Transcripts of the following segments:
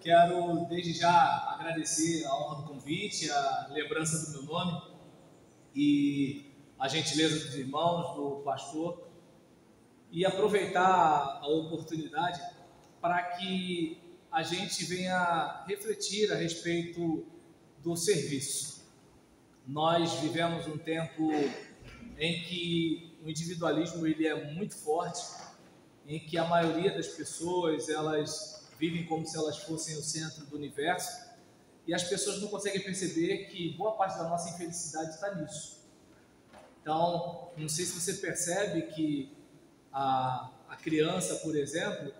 Quero desde já agradecer a honra do convite, a lembrança do meu nome e a gentileza dos irmãos, do pastor, e aproveitar a oportunidade para que a gente venha refletir a respeito do serviço. Nós vivemos um tempo em que o individualismo ele é muito forte, em que a maioria das pessoas elas vivem como se elas fossem o centro do universo, e as pessoas não conseguem perceber que boa parte da nossa infelicidade está nisso. Então, não sei se você percebe que a criança, por exemplo,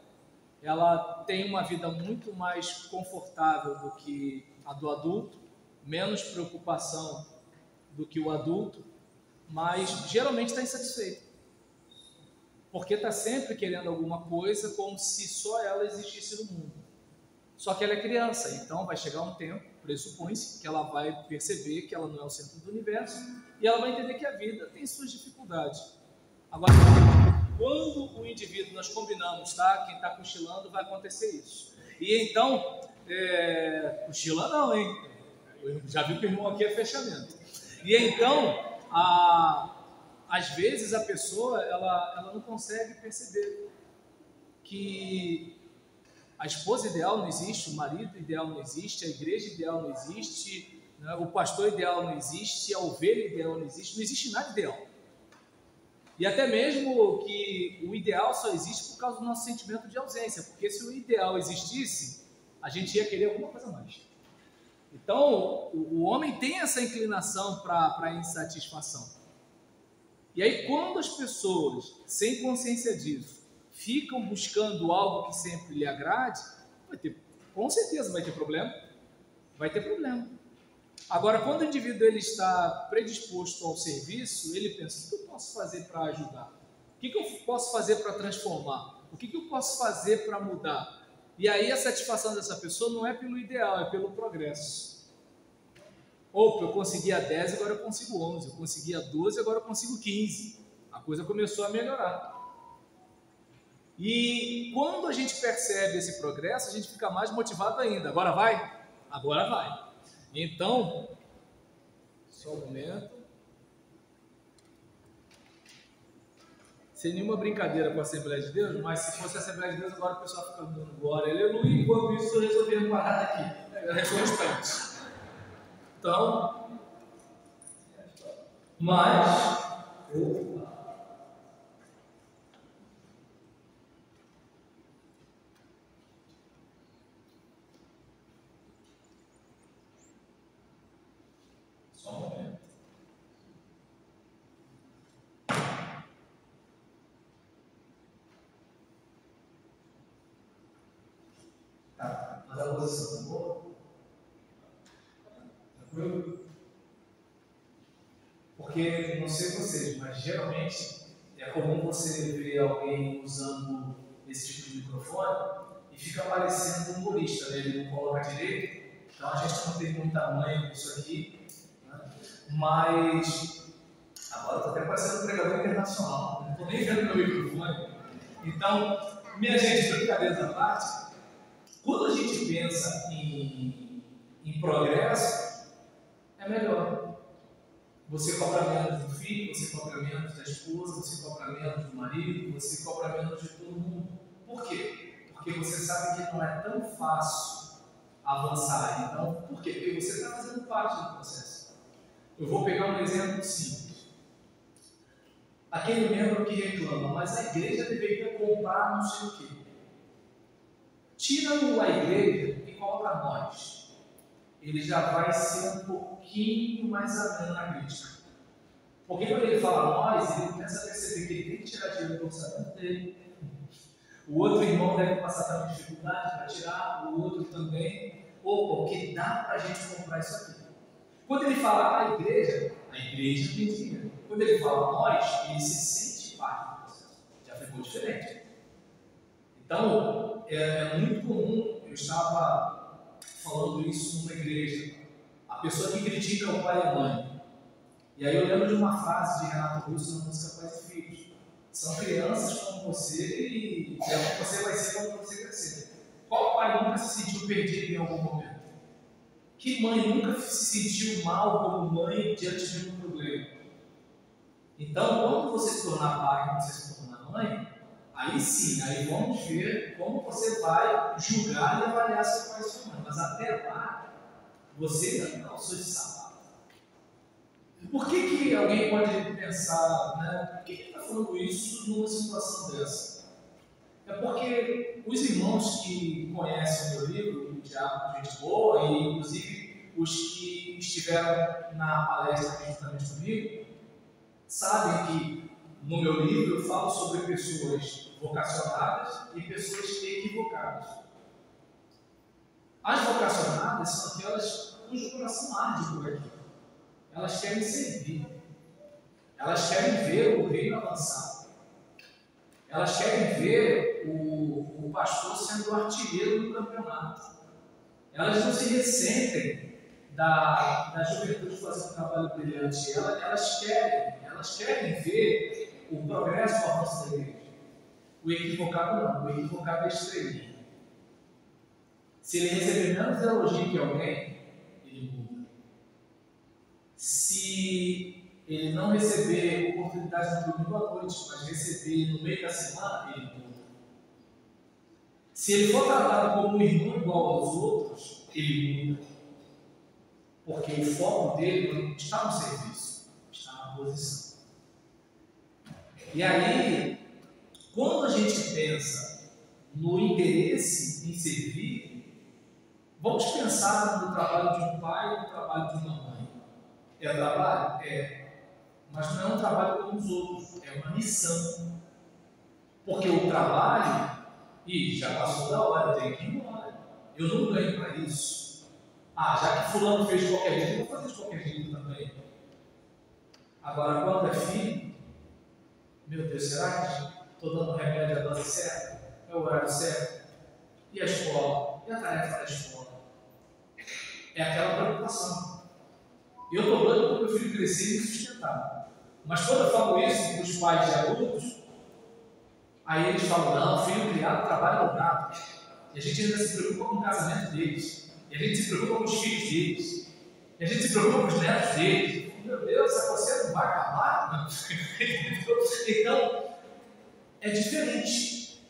ela tem uma vida muito mais confortável do que a do adulto, menos preocupação do que o adulto, mas geralmente está insatisfeito, porque está sempre querendo alguma coisa como se só ela existisse no mundo. Só que ela é criança, então vai chegar um tempo, pressupõe-se, que ela vai perceber que ela não é o centro do universo e ela vai entender que a vida tem suas dificuldades. Agora, quando o indivíduo, nós combinamos, tá? Quem está cochilando vai acontecer isso. E então, cochila não, hein? Eu já vi que o irmão aqui é fechamento. E então, às vezes a pessoa ela não consegue perceber que a esposa ideal não existe, o marido ideal não existe, a igreja ideal não existe, né? O pastor ideal não existe, a ovelha ideal não existe nada ideal. E até mesmo que o ideal só existe por causa do nosso sentimento de ausência, porque se o ideal existisse, a gente ia querer alguma coisa mais. Então, o homem tem essa inclinação para a insatisfação. E aí, quando as pessoas, sem consciência disso, ficam buscando algo que sempre lhe agrade, com certeza vai ter problema. Vai ter problema. Agora, quando o indivíduo ele está predisposto ao serviço, ele pensa: o que eu posso fazer para ajudar? O que eu posso fazer para transformar? O que eu posso fazer para mudar? E aí a satisfação dessa pessoa não é pelo ideal, é pelo progresso. Opa, eu conseguia 10, agora eu consigo 11. Eu conseguia 12, agora eu consigo 15. A coisa começou a melhorar. E quando a gente percebe esse progresso, a gente fica mais motivado ainda. Agora vai? Agora vai. Então, só um momento. Sem nenhuma brincadeira com a Assembleia de Deus, mas se fosse a Assembleia de Deus, agora o pessoal fica dando glória, aleluia, enquanto isso eu resolvi uma parada aqui. Eu resolvi. Então, mas só um momento. Tá, mas a posição tá boa? Tranquilo? Porque, não sei vocês, mas geralmente é comum você ver alguém usando esse tipo de microfone e fica parecendo um humorista, né? Ele não coloca direito, então a gente não tem muito tamanho nisso aqui, né? Mas agora estou até parecendo um pregador internacional, não estou nem vendo meu microfone. Então, minha gente, brincadeiras à parte, quando a gente pensa em progresso, é melhor. Você cobra menos do filho, você cobra menos da esposa, você cobra menos do marido, você cobra menos de todo mundo. Por quê? Porque você sabe que não é tão fácil avançar. Então, por quê? Porque você está fazendo parte do processo. Eu vou pegar um exemplo simples. Aquele membro que reclama, mas a igreja deveria comprar não sei o quê. Tira a igreja e coloca nós. Ele já vai ser um pouquinho mais ameno na crítica. Porque quando ele fala nós, ele começa a perceber que ele tem que tirar dinheiro do orçamento dele. O outro irmão deve passar por dificuldade para tirar, o outro também. Ou porque dá para a gente comprar isso aqui. Quando ele fala a igreja tem dinheiro. Quando ele fala nós, ele se sente parte do processo. Já ficou diferente. Então, é muito comum, eu estava falando isso numa igreja, a pessoa que critica o pai e a mãe. E aí eu lembro de uma frase de Renato Russo na música Pais e Filhos: são crianças como você e você vai ser quando você crescer. Qual pai nunca se sentiu perdido em algum momento? Que mãe nunca se sentiu mal como mãe diante de um problema? Então, quando você se tornar pai, quando você se tornar mãe, aí sim, aí vamos ver como você vai julgar e avaliar seu pai e sua mãe. Mas até lá, você ainda não calçou esse sapato. Por que alguém pode pensar, né? Por que ele está falando isso numa situação dessa? É porque os irmãos que conhecem o meu livro, o Diácono de Gente Boa, e inclusive os que estiveram na palestra aqui juntamente comigo, sabem que no meu livro eu falo sobre pessoas vocacionadas e pessoas equivocadas. As vocacionadas são aquelas cujo coração arde por aquilo. Elas querem servir. Elas querem ver o reino avançar. Elas querem ver o pastor sendo o artilheiro do campeonato. Elas não se ressentem da juventude fazer um trabalho brilhante. Elas querem ver o progresso, o avanço da igreja. O equivocado não, o equivocado é estrelinha. Se ele receber menos elogio que alguém, ele muda. Se ele não receber oportunidade no domingo à noite, mas receber no meio da semana, ele muda. Se ele for tratado como um irmão igual aos outros, ele muda. Porque o foco dele não está no serviço, está na posição. E aí, quando a gente pensa no interesse em servir, vamos pensar no trabalho de um pai e no trabalho de uma mãe. É trabalho? É. Mas não é um trabalho como os outros, é uma missão. Porque o trabalho, já passou da hora, eu tenho que ir embora. Eu não ganho para isso. Já que fulano fez de qualquer jeito, eu vou fazer de qualquer jeito também. Agora, quando é filho, meu Deus, será que estou dando remédio à dose certa? É o horário certo? E a escola? E a tarefa da escola? É aquela preocupação. Eu estou dando para o meu filho crescer e sustentar. Mas quando eu falo isso para os pais de adultos, aí eles falam, não, filho criado trabalha dobrado. E a gente ainda se preocupa com o casamento deles. E a gente se preocupa com os filhos deles. E a gente se preocupa com os netos deles. Meu Deus, essa coisa não vai acabar? Então, é diferente.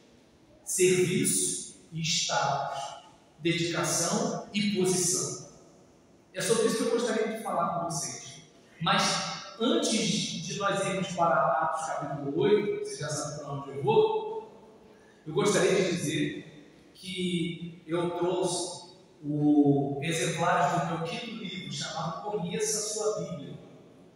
Serviço e status, dedicação e posição. É sobre isso que eu gostaria de falar com vocês. Mas, antes de nós irmos para Atos capítulo 8, você já sabe para onde eu vou, eu gostaria de dizer que eu trouxe o exemplar do meu quinto livro, chamado Conheça a Sua Bíblia.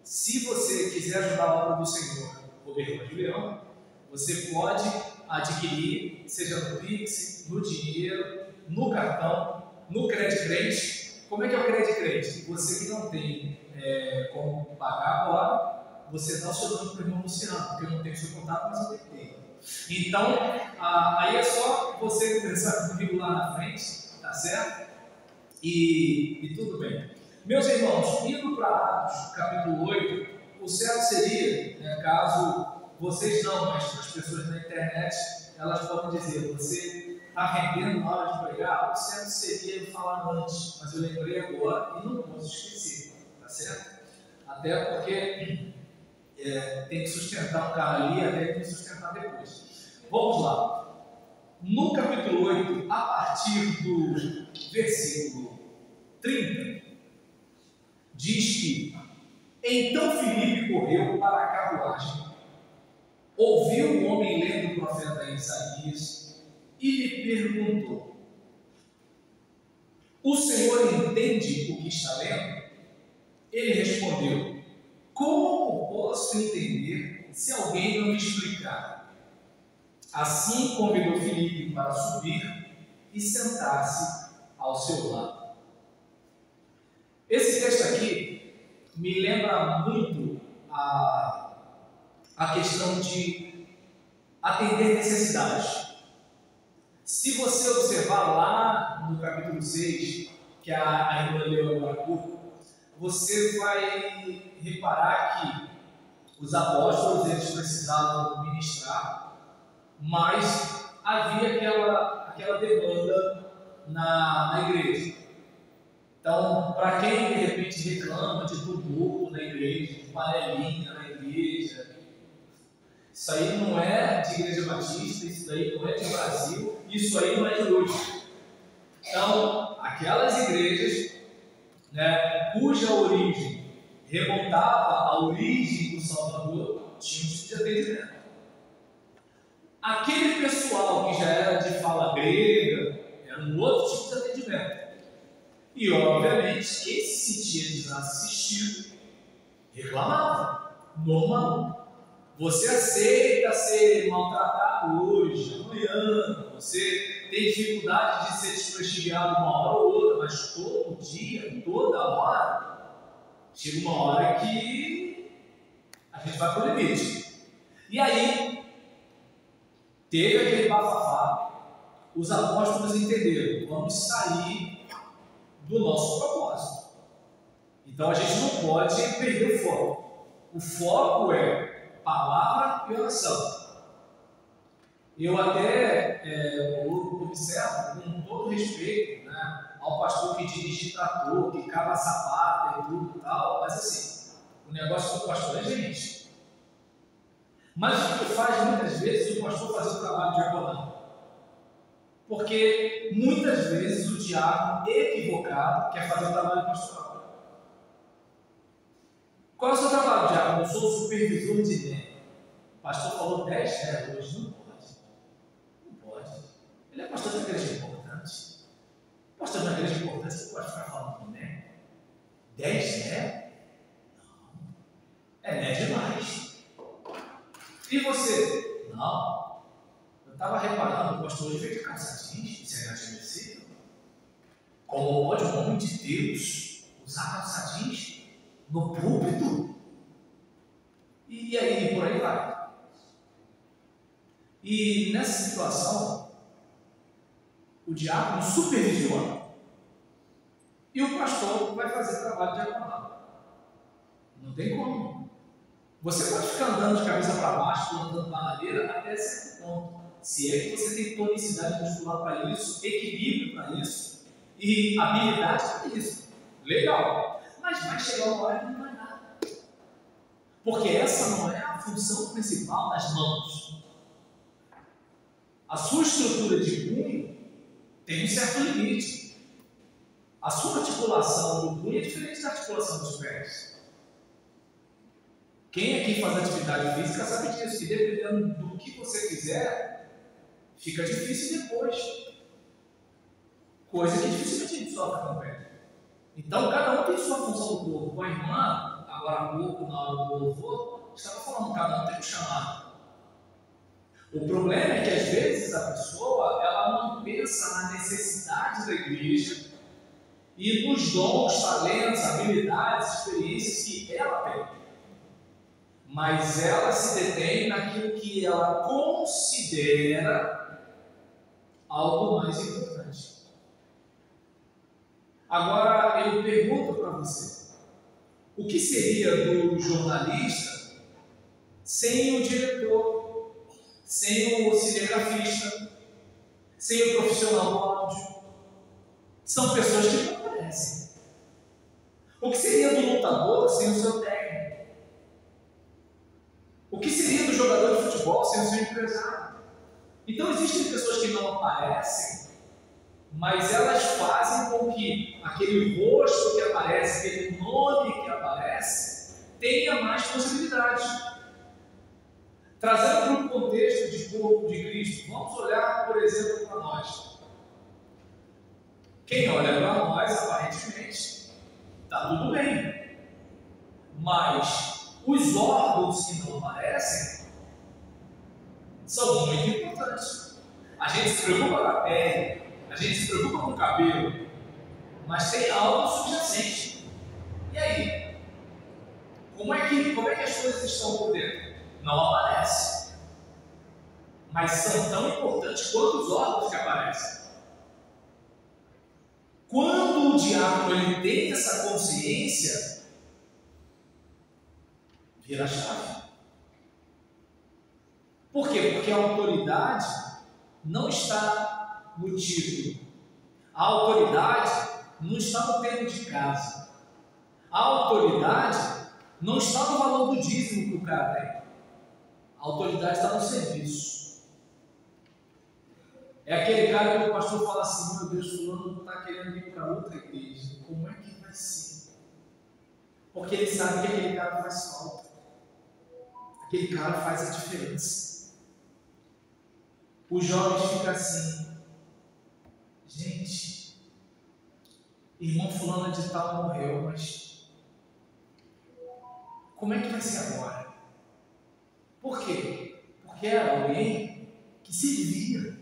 Se você quiser ajudar a obra do Senhor, Poder de Leão, você pode adquirir, seja no Pix, no dinheiro, no cartão, no Credicrente. Como é que é o Credicrente? Você que não tem como pagar agora, você dá o seu nome para o irmão Luciano, porque eu não tenho seu contato, mas eu tenho. Então, aí é só você conversar comigo lá na frente, tá certo? E tudo bem. Meus irmãos, indo para Atos, capítulo 8, o certo seria, caso vocês não, mas as pessoas na internet, elas podem dizer, você está rendendo na hora de pregar, o certo seria eu falar antes, mas eu lembrei agora e não posso esquecer, tá certo? Até porque tem que sustentar o cara ali, até tem que sustentar depois. Vamos lá. No capítulo 8, a partir do versículo 30, diz que então Filipe correu para a carruagem, ouviu o homem lendo o profeta Isaías e lhe perguntou: o Senhor entende o que está lendo? Ele respondeu: como posso entender se alguém não me explicar? Assim convidou Filipe para subir e sentar-se ao seu lado. Esse texto aqui me lembra muito a questão de atender necessidades. Se você observar lá no capítulo 6, que a irmã leu agora há pouco, você vai reparar que os apóstolos eles precisavam ministrar, mas havia aquela demanda na igreja. Então, para quem de repente reclama de tumulto na igreja, de panelinha na igreja, isso aí não é de Igreja Batista, isso aí não é de Brasil, isso aí não é de hoje. Então, aquelas igrejas, né, cuja origem remontava à origem do Salvador, tinha um tipo de atendimento. Aquele pessoal que já era de fala grega, era um outro tipo de atendimento. E, obviamente, quem se sentia desassistido reclamava. Normal. Você aceita ser maltratado hoje, amanhã, você tem dificuldade de ser desprestigiado uma hora ou outra, mas todo dia, toda hora, chega uma hora que a gente vai para o limite. E aí, teve aquele bafafá, os apóstolos entenderam, vamos sair do nosso propósito. Então a gente não pode perder o foco. O foco é palavra e oração. Eu até observo com todo respeito, né, ao pastor que dirige trator, que cava sapata e tudo e tal, mas assim, o negócio do pastor é gente. Mas o que faz muitas vezes o pastor fazer o trabalho diaconal? Porque muitas vezes o diácono equivocado quer fazer o trabalho pastoral. Qual é o seu trabalho, diácono? Eu sou o supervisor de DEM. O pastor falou 10 hoje. Não pode. Não pode. Ele é pastor de uma igreja importante. Pastor de uma igreja importante, você pode ficar falando com DEM? 10 né? Não. É demais. E você? Não. Eu estava reparando, o pastor hoje veio de calça jeans, isso é inadmissível. Como pode um homem de Deus usar calça jeans no púlpito? E aí, por aí vai. E nessa situação, o diácono supervisiona. E o pastor vai fazer trabalho diaconal. Não tem como. Você pode ficar andando de cabeça para baixo, plantando bananeira até certo ponto. Se é que você tem tonicidade muscular para isso, equilíbrio para isso e habilidade para isso. Legal. Mas vai chegar uma hora que não vai nada. Porque essa não é a função principal das mãos. A sua estrutura de punho tem um certo limite. A sua articulação do punho é diferente da articulação dos pés. Quem aqui faz atividade física sabe disso, que dependendo do que você fizer, fica difícil depois. Coisa que dificilmente a gente sofre com o pé. Então, cada um tem sua função do corpo. Com a irmã, agora há pouco, na hora do louvor, estava falando, cada um tem um chamado. O problema é que, às vezes, a pessoa ela não pensa na necessidade da igreja e nos dons, talentos, habilidades, experiências que ela tem. Mas ela se detém naquilo que ela considera algo mais importante. Agora, eu pergunto para você, o que seria do jornalista sem o diretor, sem o cinegrafista, sem o profissional do áudio? São pessoas que não aparecem. O que seria do lutador sem o seu técnico? O que seria do jogador de futebol sem o seu empresário? Então existem pessoas que não aparecem, mas elas fazem com que aquele rosto que aparece, aquele nome que aparece, tenha mais possibilidades. Trazendo para um contexto de corpo de Cristo, vamos olhar, por exemplo, para nós. Quem olha para nós, aparentemente, está tudo bem. Mas os órgãos que não aparecem são muito importantes. A gente se preocupa com a pele, a gente se preocupa com o cabelo, mas tem algo subjacente. E aí? Como é que as coisas estão por dentro? Não aparece. Mas são tão importantes quanto os órgãos que aparecem. Quando o diácono ele tem essa consciência, vira a chave. Por quê? Porque a autoridade não está no título. A autoridade não está no tempo de casa. A autoridade não está no valor do dízimo que o cara tem. A autoridade está no serviço. É aquele cara que o pastor fala assim: meu Deus, fulano não está querendo ir para outra igreja. Como é que vai ser? Porque ele sabe que aquele cara faz falta. Aquele cara faz a diferença. Os jovens ficam assim: gente, irmão fulano de tal morreu, mas como é que vai ser agora? Por quê? Porque era alguém que servia.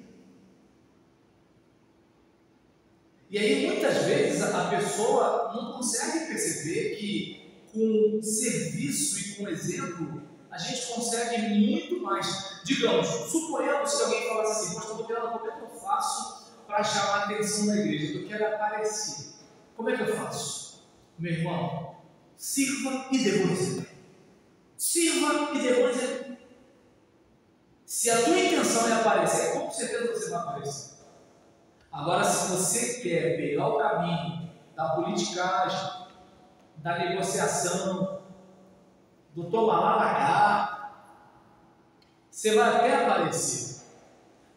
E aí muitas vezes a pessoa não consegue perceber que com serviço e com exemplo a gente consegue muito mais. Digamos, suponhamos que alguém falasse assim: pastor, como é que eu faço para chamar a atenção da igreja? Eu quero aparecer. Como é que eu faço? Meu irmão, sirva e dê bom exemplo. Sirva e dê bom exemplo. Se a tua intenção é aparecer, com certeza você vai aparecer. Agora, se você quer pegar o caminho da politicagem, da negociação, do tolará, você vai até aparecer,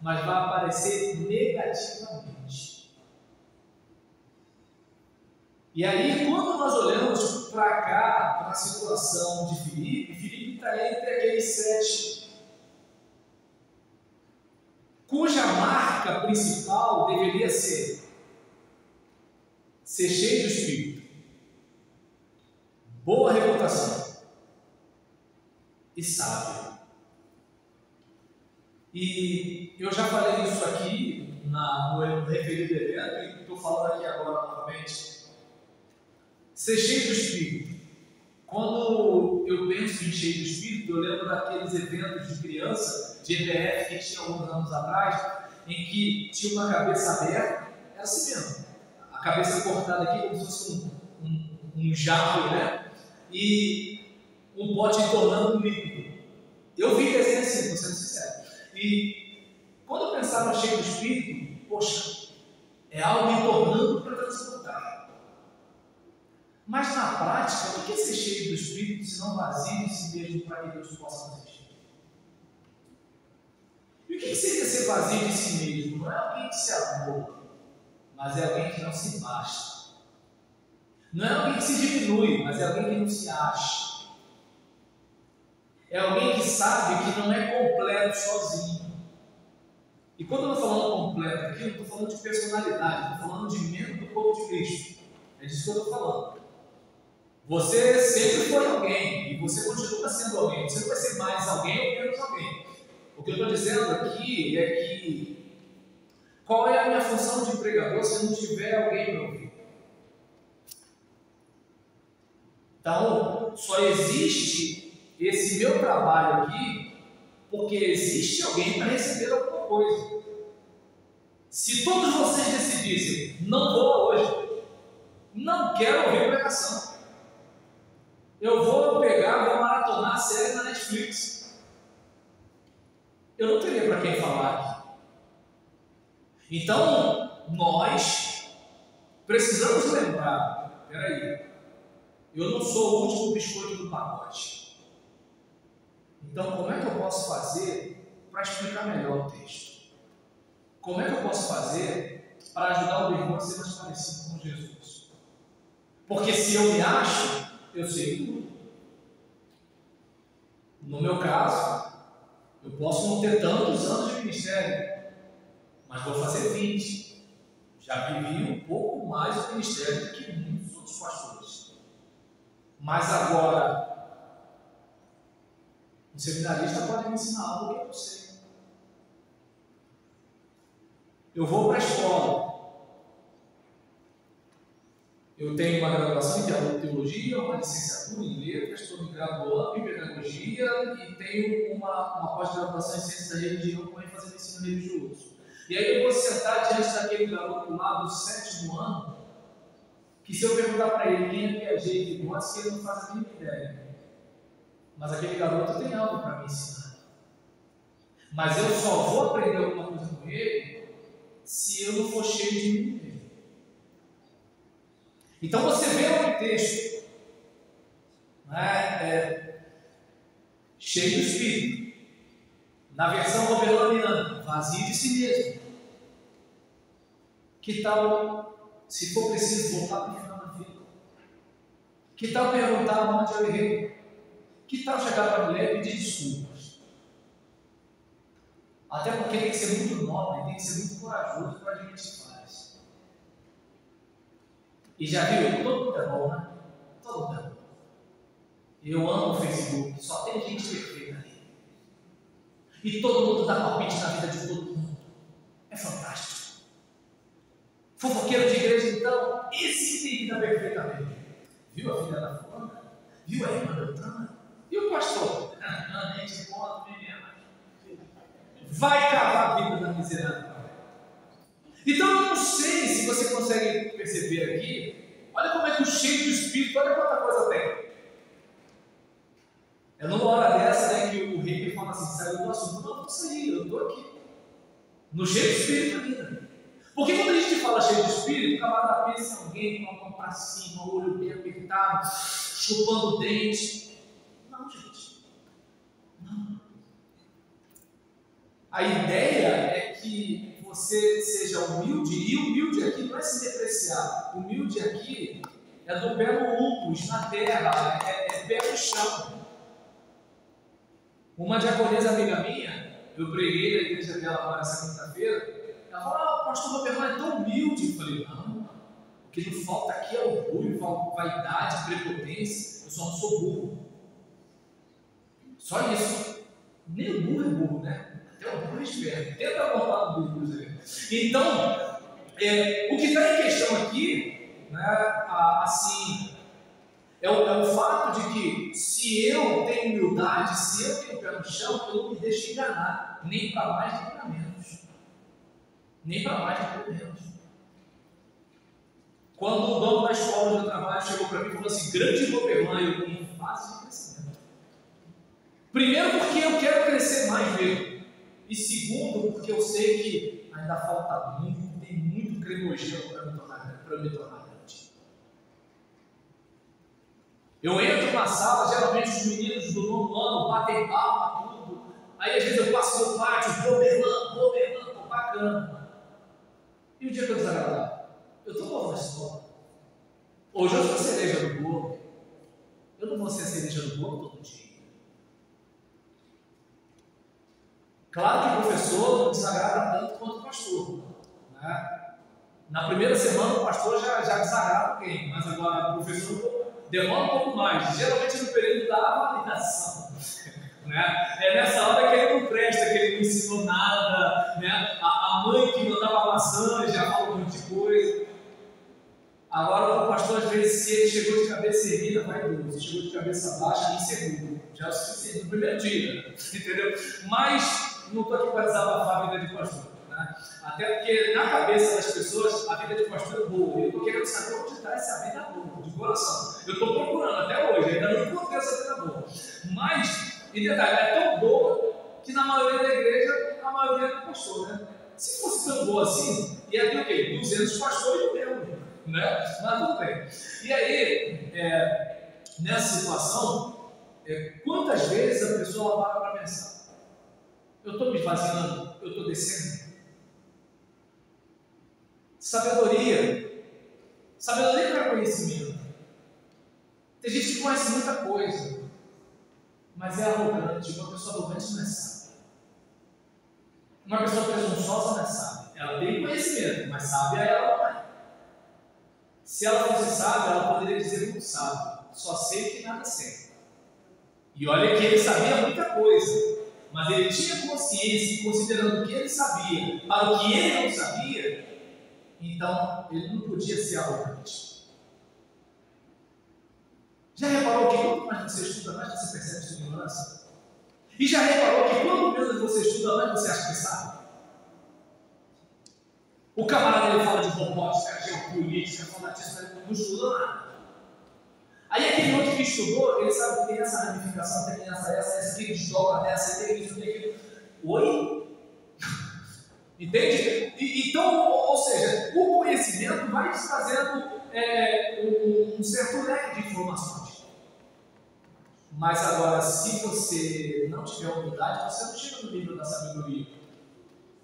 mas vai aparecer negativamente. E aí, quando nós olhamos para cá, para a situação de Filipe está entre aqueles 7 cuja marca principal deveria ser cheio do Espírito, boa reputação e sábio. E eu já falei isso aqui no referido evento e estou falando aqui agora novamente. Ser cheio do Espírito. Quando eu penso em cheio do Espírito, eu lembro daqueles eventos de criança, de EBF, que tinha alguns anos atrás, em que tinha uma cabeça aberta, era assim mesmo, a cabeça cortada aqui como se fosse um jarro, né? E um pote tornando um líquido. Eu vi desenho assim, vou ser sincero. E quando eu pensava cheio do Espírito, poxa, é algo entornando para transportar. Mas na prática, o que é ser cheio do Espírito se não vazio de si mesmo para que Deus possa nos encher? E o que seria ser vazio de si mesmo? Não é alguém que se amor, mas é alguém que não se basta. Não é alguém que se diminui, mas é alguém que não se acha. É alguém que sabe que não é completo sozinho. E quando eu estou falando completo aqui, eu não estou falando de personalidade, estou falando de membro do corpo de Cristo. É disso que eu estou falando. Você sempre foi alguém e você continua sendo alguém. Você não vai ser mais alguém ou menos alguém. O que eu estou dizendo aqui é que qual é a minha função de pregador se não tiver alguém para ouvir? Então, só existe esse meu trabalho aqui porque existe alguém para receber alguma coisa. Se todos vocês decidissem, não vou hoje, não quero ouvir pregação, eu vou vou maratonar a série na Netflix, eu não teria para quem falar aqui. Então, nós precisamos lembrar, peraí, eu não sou o último biscoito do pacote. Então, como é que eu posso fazer para explicar melhor o texto? Como é que eu posso fazer para ajudar o irmão a ser mais parecido com Jesus? Porque se eu me acho, eu sei tudo. No meu caso, eu posso não ter tantos anos de ministério, mas vou fazer 20. Já vivi um pouco mais do ministério do que muitos outros pastores. Mas agora, um seminarista pode me ensinar algo que eu sei. Eu vou para a escola. Eu tenho uma graduação em teologia, uma licenciatura em letras, estou me graduando em pedagogia e tenho uma pós-graduação em ciência da religião com ênfase no ensino religioso. E aí eu vou sentar diante daquele garoto lá do 7º ano, que se eu perguntar para ele quem é Piaget e Vygotsky, ele não faz a mínima ideia. Mas aquele garoto tem algo para me ensinar. Mas eu só vou aprender alguma coisa com ele se eu não for cheio de mim mesmo. Então você vê no texto, né, cheio do Espírito. Na versão roberlaniana, vazio de si mesmo. Que tal, se for preciso, voltar para o final da vida? Que tal perguntar onde eu errei? Que tal chegar para a mulher e pedir desculpas? Até porque tem que ser muito nobre, tem que ser muito corajoso para admitir falhas. E já viu? Todo mundo é bom, né? Todo mundo é bom. Eu amo o Facebook, só tem gente perfeita ali. E todo mundo dá palpite na vida de todo mundo. É fantástico. Fofoqueiro de igreja, então, esse tem vida perfeitamente. Viu a filha da fulana? Viu a irmã Beltrana? E o pastor? Não, nem te conto, nem minha mãe. Vai cavar a vida da miserável. Então eu não sei se você consegue perceber aqui. Olha como é que o cheio do Espírito, olha quanta coisa tem. É numa hora dessa, né, que o rei fala assim, saiu do assunto. Não, não saí, eu estou aqui. No cheio do Espírito ainda. Porque quando a gente fala cheio do Espírito, o camarada pensa em alguém com a mão para cima, o olho bem apertado, chupando o dente. Não, gente. Não. A ideia é que você seja humilde, e humilde aqui não é se depreciar. Humilde aqui é do pé no humus, na terra, é pé no chão. Uma diaconisa amiga minha, eu preguei na igreja dela agora essa quinta-feira, ela falou, o pastor Roberto é tão humilde. Eu falei, não, o que não falta aqui é orgulho, vaidade, prepotência, eu só não sou burro. Só isso. Nem o burro é burro, né? Até o burro é esperto. Tenta botar no burro, então, o que está em questão aqui, né, assim, é o fato de que se eu tenho humildade, se eu tenho o pé no chão, eu não me deixo enganar, nem para mais nem para menos. Nem para mais nem para menos. Quando o dono da escola onde eu trabalho chegou para mim e falou assim, grande Roberlan, eu em fase de crescimento. Primeiro porque eu quero crescer mais mesmo. E segundo porque eu sei que ainda falta muito, tem muito cremogelo para me tornar grande. Eu entro na sala, geralmente os meninos do nono ano batem palma, tudo. Aí às vezes eu passo no pátio, Roberlan, pô, bacana. E o dia que eu desagradar? Eu estou novo na escola. Hoje eu sou a cereja do bolo. Eu não vou ser a cereja do bolo todo dia. Claro que o professor não desagrada tanto quanto o pastor. Né? Na primeira semana o pastor já desagrada alguém, mas agora o professor demora um pouco mais, geralmente no período da avaliação. Né? É nessa hora que ele não presta, que ele não ensinou nada. Né? A mãe que mandava maçã já fala um monte de coisa. Agora o pastor, às vezes, se ele chegou de cabeça erguida, vai idoso. Se chegou de cabeça baixa, inseguro. Já é o suficiente no primeiro dia. Entendeu? Mas não estou aqui para desabafar a vida de pastor. Né? Até porque na cabeça das pessoas a vida de pastor é boa. Eu estou querendo saber onde está essa vida boa, de coração. Eu estou procurando até hoje, ainda não encontrei essa vida boa. Mas, em detalhe, é tão boa que na maioria da igreja, a maioria é do pastor. Né? Se fosse tão boa assim, ia ter o quê? 200 pastores e mesmo. Né? Mas tudo bem. E aí, nessa situação, quantas vezes a pessoa para pensar? Eu estou me esvaziando, eu estou descendo. Sabedoria não é conhecimento. Tem gente que conhece muita coisa, mas é arrogante. Uma pessoa arrogante não é sábia. Uma pessoa presunçosa não é sábia. Ela tem conhecimento, mas sábia ela não é. Se ela fosse sábia, ela poderia dizer muito sábio, só sei que nada sei. E olha que ele sabia muita coisa, mas ele tinha consciência, considerando o que ele sabia, para o que ele não sabia, então ele não podia ser arrogante. Já reparou que quanto mais você estuda, mais você percebe sua ignorância? E já reparou que quanto menos você estuda, mais você acha que sabe? O camarada ele fala de robótica, geopolítica, fanatismo, ele não estudou nada. Aí aquele outro que estudou, ele sabe que tem essa ramificação, tem essa aqui desdobra dessa, tem isso, tem aquilo. Oi? Entende? Então, ou seja, o conhecimento vai te trazendo um certo leque de informações. Mas agora, se você não tiver humildade, você não chega no nível da sabedoria,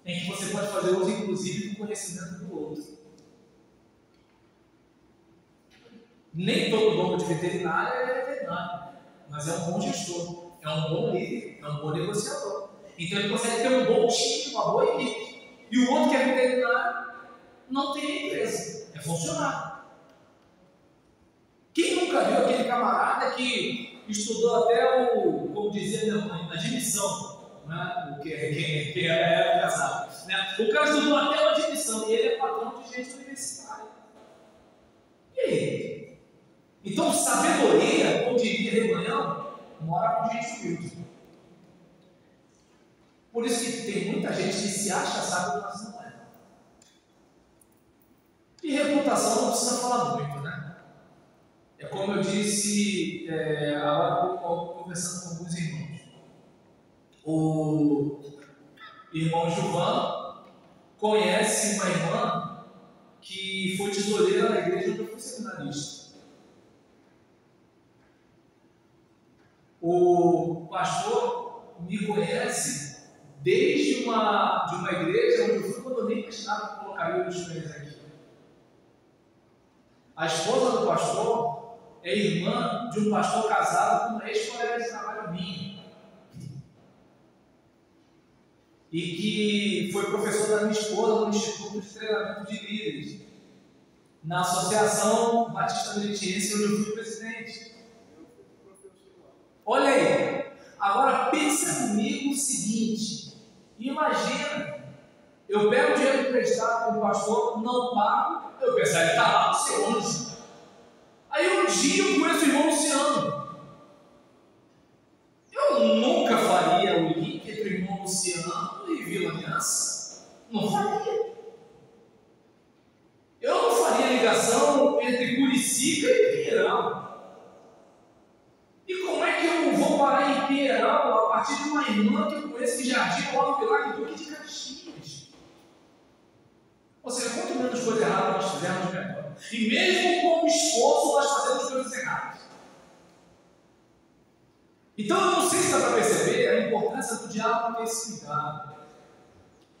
em que você pode fazer uso, inclusive, do conhecimento do outro. Nem todo dono de veterinária é veterinário, mas é um bom gestor, é um bom líder, é um bom negociador. Então ele consegue ter um bom time, uma boa equipe. E o outro que é veterinário não tem empresa, é funcionário. Quem nunca viu aquele camarada que estudou até como dizia minha mãe, admissão, né? O que é engraçado, né? O cara estudou até a admissão e ele é patrão de gente universitária. E aí? Então, sabedoria, como diria Rebanhão, mora com gente humilde. Por isso que tem muita gente que se acha sábio, mas não é. E reputação não precisa falar muito, né? É como eu disse agora conversando com alguns irmãos. O irmão Gilvan conhece uma irmã que foi tesoureira na igreja onde eu fui seminarista. O pastor me conhece desde de uma igreja onde eu fui quando eu nem imaginava colocar os pés aqui. A esposa do pastor é irmã de um pastor casado com uma ex-colega de trabalho minha. E que foi professor da minha esposa no Instituto de Treinamento de Líderes, na Associação Batista Meritiense, onde eu fui presidente. Olha aí, agora pensa comigo o seguinte, imagina, eu pego dinheiro emprestado com o pastor, não pago, eu penso, ele está lá, não sei onde. Aí um dia eu conheço o irmão Luciano. Eu nunca faria o link entre o irmão Luciano e Vila Aliança. Não faria. Eu não faria ligação entre Curicica e Pinheirão. E como é que eu vou parar em Pinheirão a partir de uma irmã que eu conheço de Jardim ou no Pilar Duque de Caxias? Ou seja, quanto menos coisa errada nós fizermos, melhor. E mesmo com esforço, nós fazemos coisas erradas. Então, eu não sei se dá para perceber a importância do diálogo ter esse cuidado.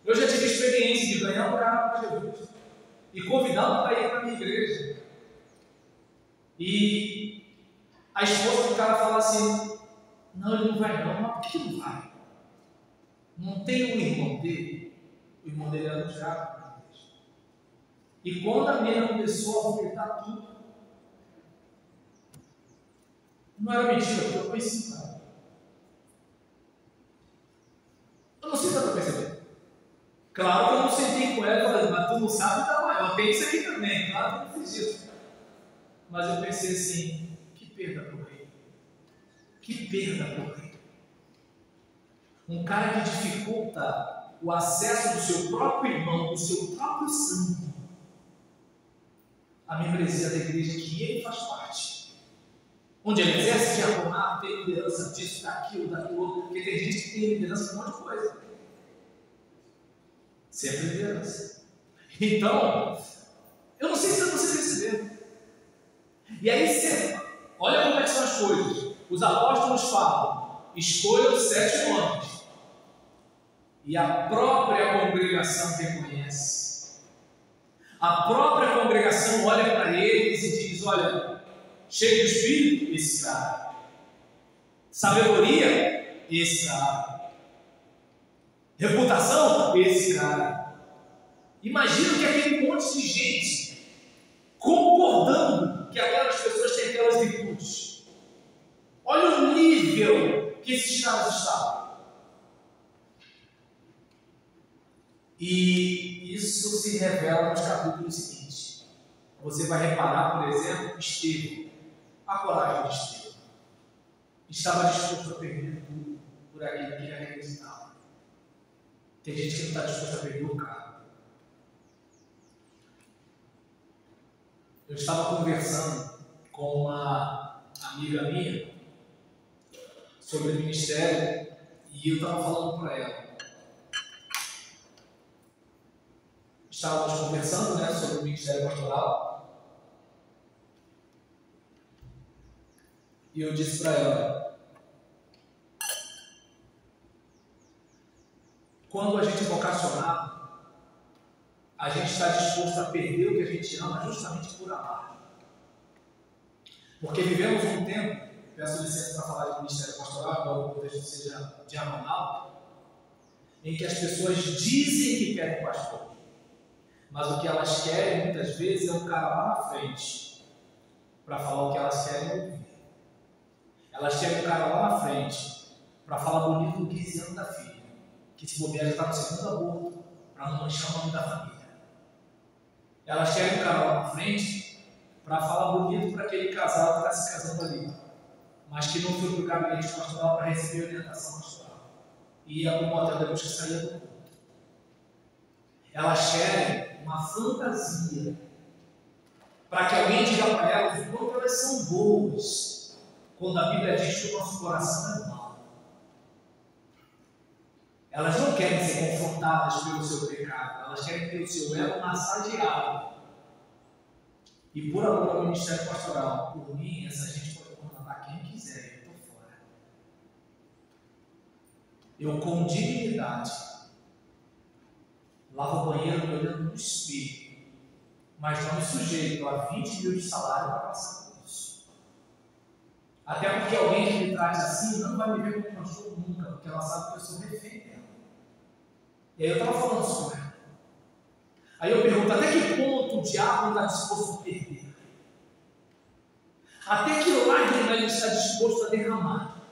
Eu já tive experiência de ganhar um cara para Jesus e convidá-lo para ir para a minha igreja. E a esposa do cara fala assim: não, ele não vai não. Mas por que não vai? Não tem um irmão dele? O irmão dele era do diabo. E quando a menina começou a vomitar tudo, não era mentira, porque eu conheci, cara. Eu não sei se dá para perceber. Claro que eu não sentei com ela e falei, mas tu não sabe da maior, tem isso aqui também, claro que eu não fiz isso. Mas eu pensei assim, que perda pro rei. Que perda pro rei. Um cara que dificulta o acesso do seu próprio irmão, do seu próprio sangue, a membresia da igreja que ele faz parte. Onde ele exerce diaconato, tem liderança disso, daquilo, outro, porque tem gente que tem liderança de um monte de coisa. Sempre liderança. Então, eu não sei se você percebeu. E aí você, olha como é que são as coisas. Os apóstolos falam, escolham 7 nomes. E a própria congregação reconhece. A própria congregação olha para eles e diz, olha, cheio do Espírito, esse cara. Sabedoria, esse cara. Reputação, esse cara. Imagina que aquele monte de gente concordando que aquelas pessoas têm aquelas virtudes. Olha o nível que esses caras estavam. E isso se revela nos capítulos seguintes. Você vai reparar, por exemplo, Estevão. A coragem de Estevão. Estava disposto a perder tudo por aquilo que ele acreditava. Tem gente que não está disposto a perder o carro. Eu estava conversando com uma amiga minha sobre o ministério e eu estava falando para ela. estávamos conversando, né, sobre o ministério pastoral, e eu disse para ela: quando a gente é vocacionado, a gente está disposto a perder o que a gente ama justamente por amar. Porque vivemos um tempo, peço licença para falar de ministério pastoral, embora o contexto seja diagonal, em que as pessoas dizem que querem pastor, mas o que elas querem muitas vezes é um cara lá na frente para falar o que elas querem ouvir. Elas querem um cara lá na frente para falar bonito no 15 anos da filha, que se bobear já está no segundo aborto, para não manchar o nome da família. Elas querem um cara lá na frente para falar bonito para aquele casal que está se casando ali, mas que não foi para o gabinete pastoral para receber orientação pastoral. E ia para o motel depois que saía do culto. Elas querem uma fantasia para que alguém diga para elas o quanto elas são boas, quando a Bíblia diz que o nosso coração é mau. Elas não querem ser confrontadas pelo seu pecado, elas querem ter o seu ego massageado. E por amor ao ministério pastoral, por mim, essa gente pode contratar quem quiser, eu estou fora. Eu, com dignidade, lavo o banheiro me olhando no espelho, mas não me sujeito a 20 mil de salário para passar por isso. Até porque alguém que me trate assim não vai me ver como pastor nunca, porque ela sabe que eu sou refém dela. E aí eu estava falando isso com ela. Aí eu pergunto: até que ponto o diabo está disposto a perder? Até que lágrima ele está disposto a derramar?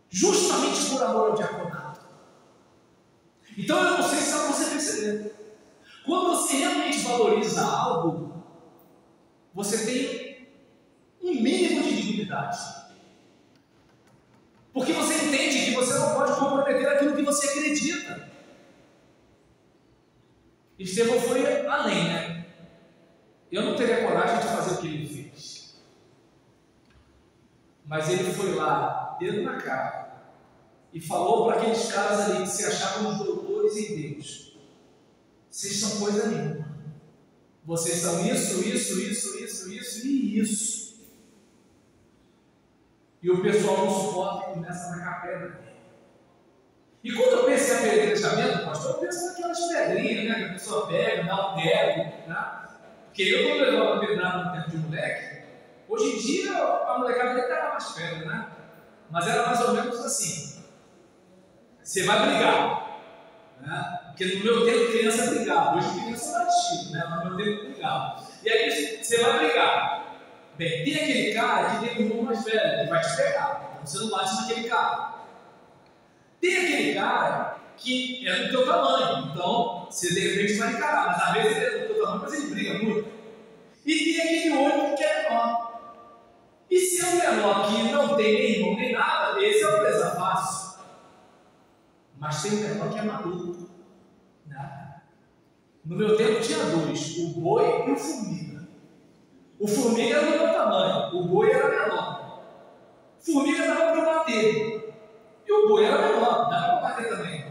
Justamente por amor ao diaconato. Então eu não sei se é você perceber. Quando você realmente valoriza algo, você tem um mínimo de dignidade. Porque você entende que você não pode comprometer aquilo que você acredita. Estevão foi além, né? Eu não teria coragem de fazer o que ele fez. Mas ele foi lá, dedo na cara, e falou para aqueles caras ali que se achavam os doutores em Deus: vocês são coisa nenhuma. Vocês são isso e isso. E o pessoal não suporta e começa a marcar pedra. E quando eu penso em apedrejamento, pastor, eu penso naquelas pedrinhas, né, que a pessoa pega, dá um teco, né? Porque eu, quando eu levava pedrada no tempo de moleque, hoje em dia a molecada nem dava mais pedra, né? Mas era mais ou menos assim: você vai brigar, né? Porque no meu tempo criança brigava, hoje criança dá tiro, né? No meu tempo brigava. E aí você vai brigar. Bem, tem aquele cara que tem um irmão mais velho, que vai te pegar, então você não bate naquele cara. Tem aquele cara que é do teu tamanho, então você de repente vai encarar, mas às vezes ele é do teu tamanho, mas ele briga muito. E tem aquele outro que é menor. E se é um menor que não tem nem irmão nem nada, esse é uma presa fácil. Mas tem um menor que é maduro, né? No meu tempo tinha dois: o boi e o formiga. O formiga era do meu tamanho, o boi era menor. Formiga dava para bater. E o boi era menor, dava para bater também.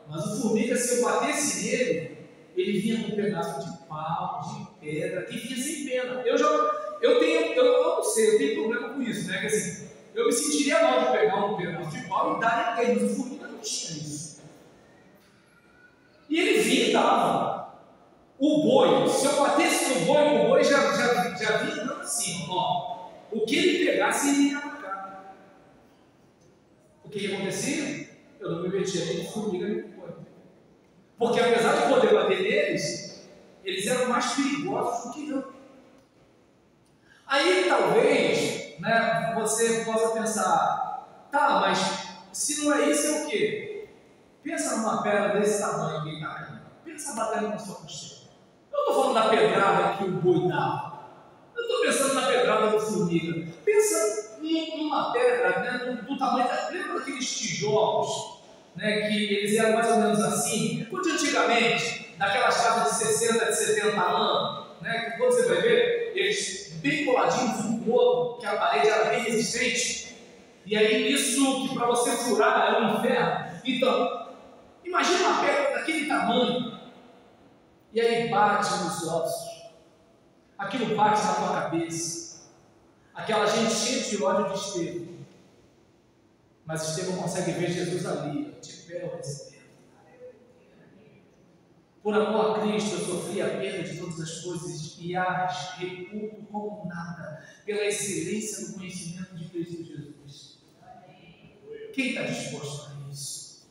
Mas o formiga, se eu batesse nele, ele vinha com um pedaço de pau, de pedra, e vinha sem pena. Eu não sei, eu tenho problema com isso, né? Que assim, eu me sentiria mal de pegar um pedaço de pau e dar em alguém, mas o formiga não tinha isso. E ele vinha e dava. O boi, se eu batesse no boi, o boi já vinha dando assim, ó. O que ele pegasse, ele ia atacar. O que acontecia? Eu não me metia nem com formiga nem com boi. Porque apesar de poder bater neles, eles eram mais perigosos do que eu. Aí talvez, né, você possa pensar: tá, mas se não é isso, é o quê? Pensa numa pedra desse tamanho que está caindo. Pensa batendo na sua costela. Eu não estou falando da pedrada que o boi dava. Eu estou pensando na pedrada do formiga. Pensa numa pedra, né, do tamanho da... Lembra daqueles tijolos, né, que eles eram mais ou menos assim? Quando antigamente, naquelas casas de 60, de 70 anos, né, que quando você vai ver, eles bem coladinhos um com o outro, que a parede era bem resistente. E aí isso que para você furar é um inferno. Então, imagina uma pedra daquele tamanho. E aí bate nos ossos, aquilo bate na tua cabeça, aquela gente cheia de ódio de Estevão. Mas Estevão consegue ver Jesus ali, de pé ao recebendo. Por amor a Cristo, eu sofri a perda de todas as coisas e as reputo como nada, pela excelência do conhecimento de Cristo Jesus. Quem está disposto a isso?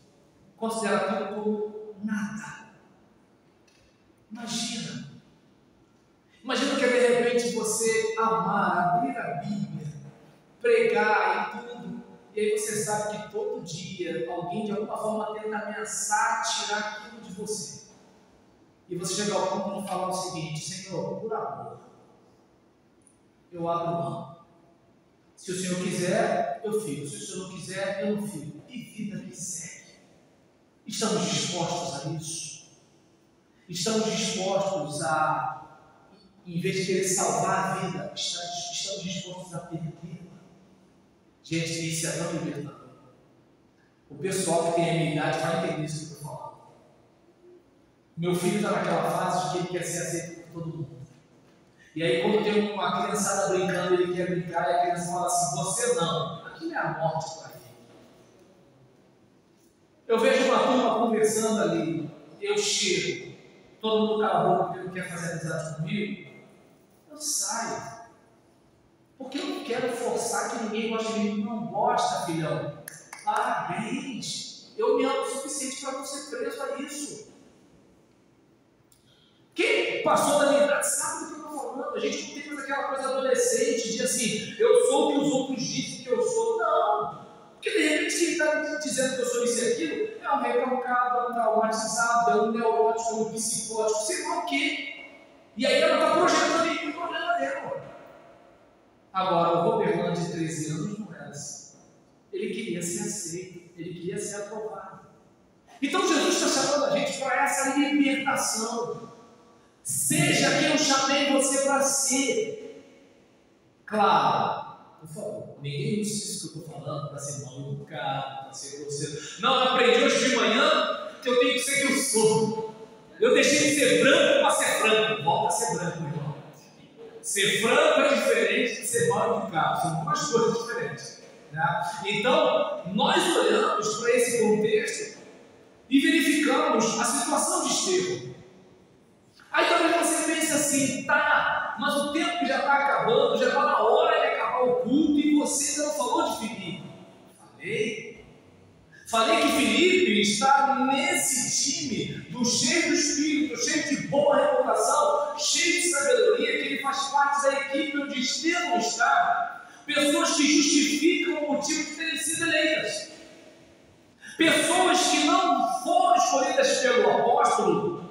Considera tudo como nada. Imagina que de repente você amar, abrir a Bíblia, pregar e tudo, e aí você sabe que todo dia alguém de alguma forma tenta ameaçar tirar aquilo de você. E você chega ao ponto de falar o seguinte: Senhor, por amor, eu abro mão. Se o Senhor quiser, eu fico. Se o Senhor não quiser, eu não fico. E vida que segue. Estamos dispostos a isso? Estamos dispostos a, em vez de querer salvar a vida, estamos dispostos a perdê-la? Gente, isso é tão libertador. O pessoal que tem a minha idade vai entender isso que eu estou falando. Meu filho está naquela fase de que ele quer ser aceito por todo mundo. E aí, quando tem uma criançada brincando, ele quer brincar, e a criança fala assim: você não, aquilo é a morte para ele. Eu vejo uma turma conversando ali, eu chego, todo mundo cala a boca porque não quer fazer amizade comigo, eu saio. Porque eu não quero forçar que ninguém goste de mim. Não gosta, filhão. Parabéns. Eu me amo o suficiente para não ser preso a isso. Quem passou da minha idade sabe do que eu estou falando. A gente não tem mais aquela coisa adolescente de assim, eu sou o que os outros dizem que eu sou. Não. Porque de repente quem está me dizendo que eu sou isso e aquilo é um recalcado, é um traumatizado, é um neurótico, é um psicótico, sei lá o quê. E aí ela está projetando em mim o problema dela. Agora, o Roberlan de 13 anos não era assim. Ele queria ser aceito, ele queria ser aprovado. Então Jesus está chamando a gente para essa libertação. Seja quem eu chamei você para ser. Claro, por favor, ninguém disse isso que eu estou falando para ser mal educado, para ser grosseiro. Não, eu aprendi hoje de manhã que eu tenho que ser quem eu sou. Eu deixei de ser branco para ser franco. Volta a ser branco, meu irmão. Ser franco é diferente de ser mal educado. São duas coisas diferentes. Né? Então, nós olhamos para esse contexto e verificamos a situação de Estevão. Aí talvez você pense assim: tá, mas o tempo já está acabando, já está na hora de acabar o culto e você ainda não falou de Filipe. Falei que Filipe está nesse time do cheio do Espírito, cheio de boa reputação, cheio de sabedoria, que ele faz parte da equipe onde Estevão está. Pessoas que justificam o motivo de terem sido eleitas. Pessoas que não foram escolhidas pelo apóstolo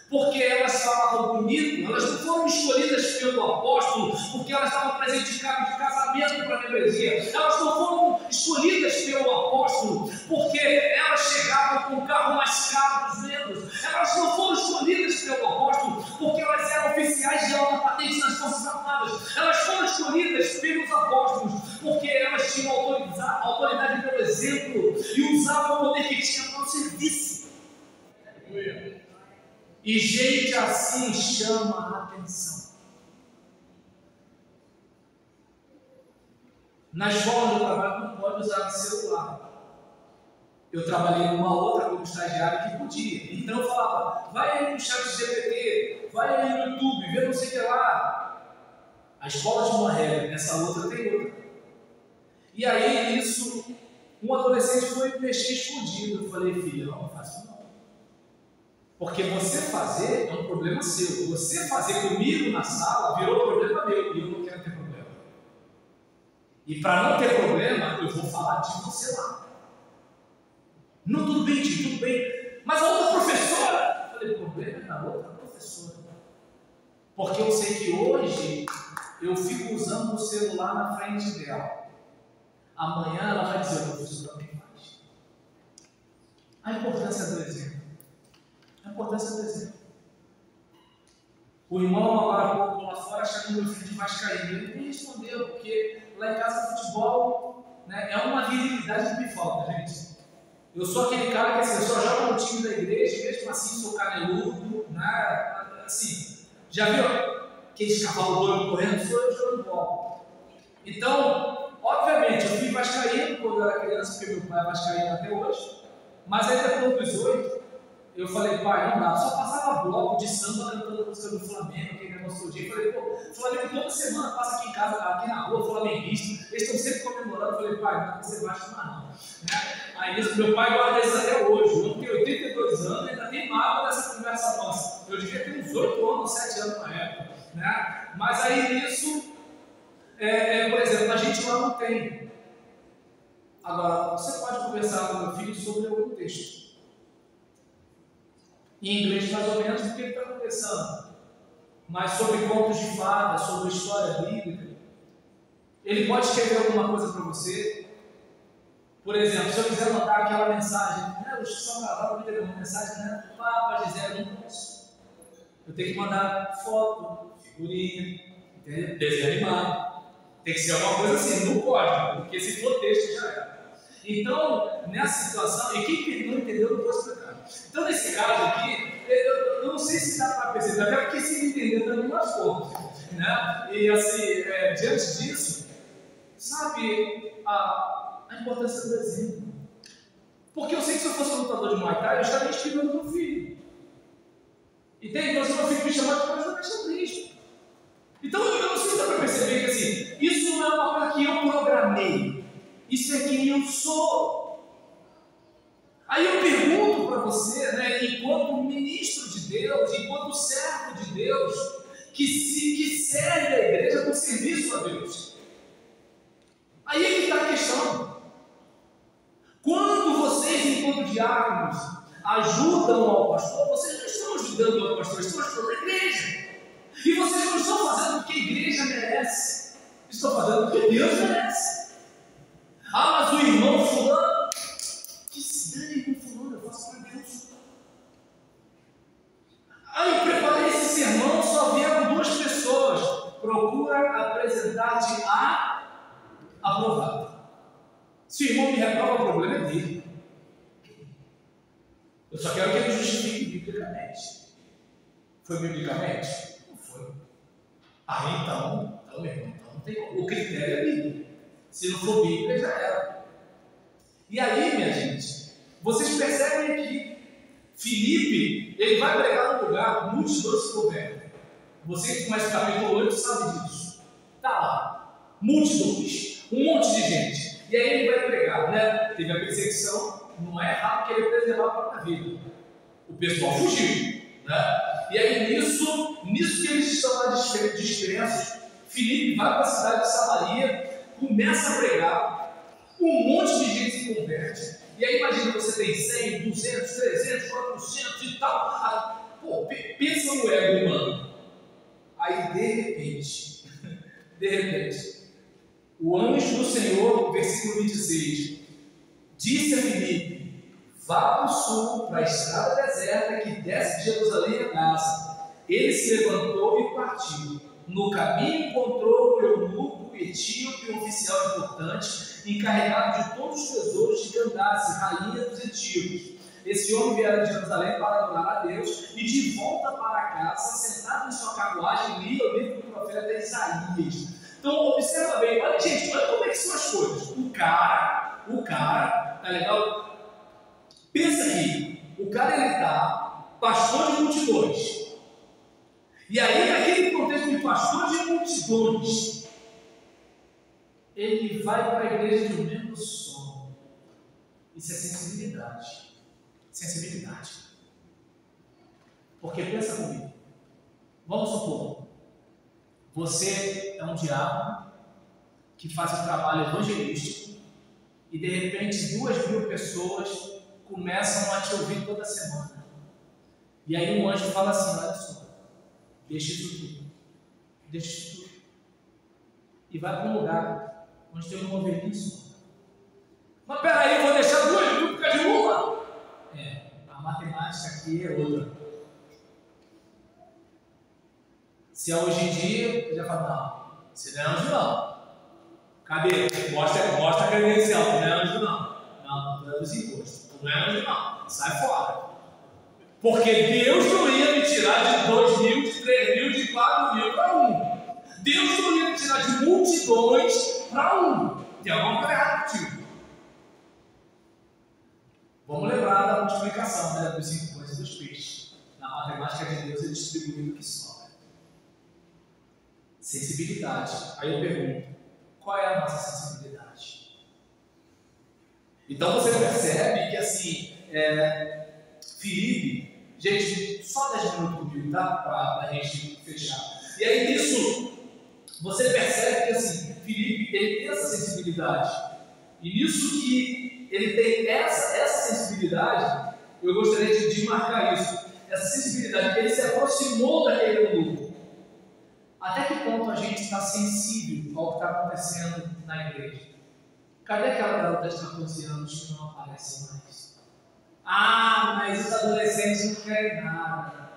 porque elas falavam bonito, elas não foram escolhidas pelo apóstolo porque elas estavam presentes de casamento para a membresia, elas não foram escolhidas pelo apóstolo porque elas chegavam com o carro mais caro dos membros, elas não foram escolhidas pelo apóstolo porque elas eram oficiais de alta patente nas Forças Armadas, elas foram escolhidas pelos apóstolos porque elas tinham autoridade pelo exemplo e usavam o poder que tinham para o serviço. E gente assim chama a atenção. Na escola onde eu trabalho não pode usar celular. Eu trabalhei numa outra como estagiário que podia. Então eu falava: vai aí no chat GPT, vai aí no YouTube, vê não sei o que lá. A escola tinha uma regra, essa outra tem outra. E aí isso, um adolescente foi mexer escondido. Eu falei: filho, não faço isso não. Porque você fazer é um problema seu. Você fazer comigo na sala virou problema meu. E eu não quero ter problema. E para não ter problema, eu vou falar de você lá. Não, tudo bem, tio, tudo bem. Mas a outra professora? Eu falei: o problema é da outra professora. Porque eu sei que hoje eu fico usando o celular na frente dela. Amanhã ela vai dizer: o professor também faz. A importância do exemplo. A importância do exemplo. O irmão agora há pouco lá fora chamou meu filho de vascaíno. Ele nem respondeu, porque lá em casa futebol, né, é uma virilidade que me falta, gente. Eu sou aquele cara que assim, eu só jogo no time da igreja, mesmo assim sou caneludo, né? Assim, já viu aqueles cavalos doidos correndo? Sou eu jogando bola. Então, obviamente, eu fui vascaíno quando eu era criança, porque meu pai é vascaíno até hoje. Mas aí depois dos 8, eu falei, pai, não dá. Só passava bloco de samba cantando a música do Flamengo, aquele negócio todo dia. Eu falei, pô, o Flamengo toda semana passa aqui em casa, aqui na rua, flamenguista. Eles estão sempre comemorando. Eu falei, pai, não dá pra ser Vasco mais não. Né? Aí isso, meu pai guarda isso até hoje. Eu tenho 82 anos e ainda tem mágoa dessa conversa nossa. Eu devia ter uns 8 anos, 7 anos na época. Né? Mas aí isso, por exemplo, a gente lá não tem. Agora, você pode conversar com o meu filho sobre algum texto. Em inglês, mais ou menos, porque ele está conversando. Mas sobre contos de fadas, sobre história bíblica. Ele pode escrever alguma coisa para você. Por exemplo, se eu quiser mandar aquela mensagem, né, os que são gravados, uma mensagem, né, para Gisele, eu não posso. Eu tenho que mandar foto, figurinha, desenho animado. Tem que ser alguma coisa assim, no código, porque se for texto já é. Então, nessa situação, e quem não entendeu, eu não vou explicar. Então, nesse caso aqui, eu não sei se dá para perceber, até porque se ele entender também lascou. Né? E assim, diante disso, sabe a importância do exemplo. Porque eu sei que se eu fosse um lutador de Muay Thai, eu estaria inspirando meu filho. Entende? Então, se meu filho me chamar de coisa, eu vou mesmo. Então, eu não sei se dá para perceber que assim, isso não é uma coisa que eu programei. Isso é quem eu sou. Aí eu pergunto para você, né, enquanto ministro de Deus, enquanto servo de Deus, que serve a igreja com serviço a Deus. Aí é que está a questão. Quando vocês, enquanto diáconos, ajudam ao pastor, vocês não estão ajudando ao pastor, estão ajudando a igreja. E vocês não estão fazendo o que a igreja merece, estão fazendo o que Deus merece. Ah, mas o irmão fulano, que se dane irmão fulano, eu faço para Deus. Ah, eu preparei esse sermão, só vieram 2 pessoas. Procura apresentar-te aprovado. Se o irmão me reprova, o problema é dele. Eu só quero que ele justifique biblicamente. Foi biblicamente? Não foi. Ah, então meu irmão, então não tem como. O critério é bíblico. Se não for Bíblia, já era. E aí, minha gente, vocês percebem que Filipe, ele vai pregar num lugar, multidões se convertem. Você que começa o capítulo 8 sabe disso. Está lá, multidões, um monte de gente. E aí ele vai pregar, né? Teve a perseguição, não é errado querer preservar a própria vida. O pessoal fugiu, né? E aí nisso que eles estão lá dispersos, Filipe vai para a cidade de Samaria, começa a pregar, um monte de gente se converte. E aí imagina, você tem 100, 200, 300, 400 e tal. Pô, pensa no ego humano. Aí de repente, o anjo do Senhor, versículo 26, disse a Filipe: vá para o sul, para a estrada deserta que desce de Jerusalém a Gaza. Ele se levantou e partiu. No caminho encontrou o eunuco etíope, um oficial importante, encarregado de todos os tesouros de Candace, rainha dos etíopes. Esse homem viera de Jerusalém para adorar a Deus e de volta para casa, sentado em sua carruagem, lia o livro do profeta Isaías. Então observa bem, olha gente, olha como é que são as coisas. O cara, tá legal? Pensa aqui, o cara ele tá pastor de multidões. E aí, naquele contexto de pastor de multidões, ele vai para a igreja de um mesmo som. Isso é sensibilidade. Sensibilidade. Porque pensa comigo. Vamos supor, você é um diácono que faz um trabalho evangelístico e de repente 2.000 pessoas começam a te ouvir toda semana. E aí um anjo fala assim: olha só, deixa isso tudo. E vai para um lugar onde tem uma ovelhinha só. Mas peraí, vou deixar 2.000 por causa de uma? A matemática aqui é outra. Se é hoje em dia, eu já falo: não, você não é anjo não. Cadê? Mostra a credencial, tu não é anjo não. Não, tu é dos impostos. Tu não é anjo não. Sai fora. Porque Deus não ia me tirar de 2.000, de 3.000, de 4.000 para 1. Deus não ia me tirar de multidões para 1. Tem alguma coisa errada contigo. Vamos lembrar da multiplicação, né, dos 5 pães e dos peixes. Na matemática de Deus, ele distribuiu o que sobra. Sensibilidade. Aí eu pergunto, qual é a nossa sensibilidade? Então você percebe que assim, Filipe, gente, só 10 minutos comigo, tá? Para a gente fechar. E aí nisso, você percebe que assim, Filipe, ele tem essa sensibilidade. E nisso que ele tem essa sensibilidade, eu gostaria de marcar isso. Essa sensibilidade, ele se aproximou daquele grupo. Até que ponto a gente está sensível ao que está acontecendo na igreja? Cadê aquela garota de 14 anos que não aparece mais? Ah, mas os adolescentes não querem nada.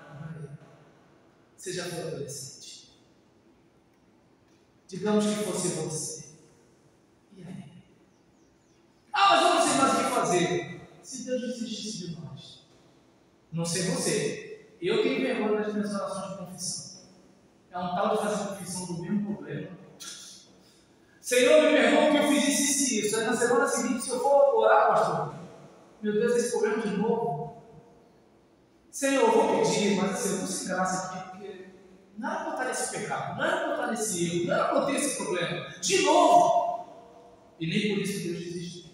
Você já foi adolescente? Digamos que fosse você. E aí? Ah, mas eu não sei mais o que fazer. Se Deus desistisse de nós. Não sei você. Eu tenho vergonha das minhas orações de confissão. É um tal de fazer confissão do mesmo problema. Senhor, me perdoa porque eu fiz isso. Aí na semana seguinte, se eu for orar, pastor, meu Deus, esse problema de novo. Senhor, eu vou pedir, mas assim, eu estou sem graça aqui, porque não era para estar nesse pecado, não era para estar nesse erro, não era para ter esse problema. De novo! E nem por isso Deus desistiu.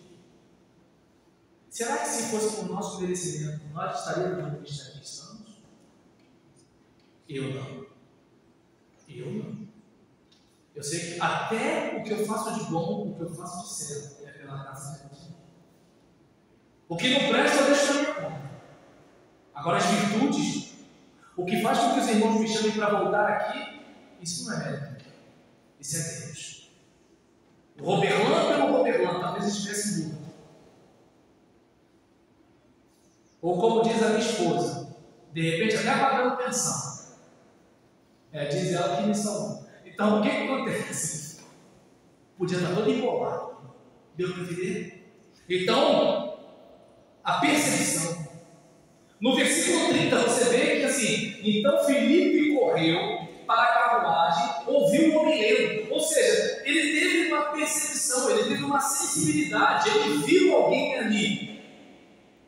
Será que se fosse por nosso merecimento, nós estaríamos no ministério que estamos? Eu não. Eu não. Eu sei que até o que eu faço de bom, o que eu faço de certo, é pela graça de Deus. O que não presta, eu deixo na minha conta. Agora, as virtudes, o que faz com que os irmãos me chamem para voltar aqui, isso não é mérito. Isso é Deus. O Roberlan pelo Roberlan, talvez estivesse morto. Ou como diz a minha esposa, de repente até pagando pensão. Diz ela que me salvou. Então, o que acontece? Podia estar todo embolado. Deu para entender? Então, a percepção. No versículo 30, você vê que assim, então Filipe correu para a carruagem, ouviu o homem lendo. Ou seja, ele teve uma percepção, ele teve uma sensibilidade, ele viu alguém ali.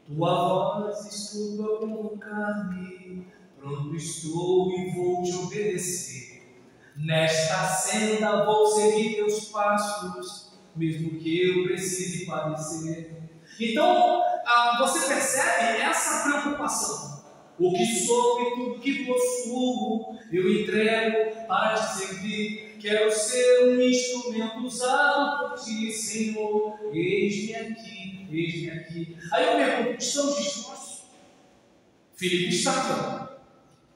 Tua voz escuta como carne, pronto estou e vou te obedecer. Nesta senda vou seguir teus passos, mesmo que eu precise padecer. Então, você percebe essa preocupação. O que sou e tudo que possuo, eu entrego para te servir. Quero ser um instrumento usado por ti, Senhor. Eis-me aqui, eis-me aqui. Aí eu pergunto, estamos dispostos? Filipe estava.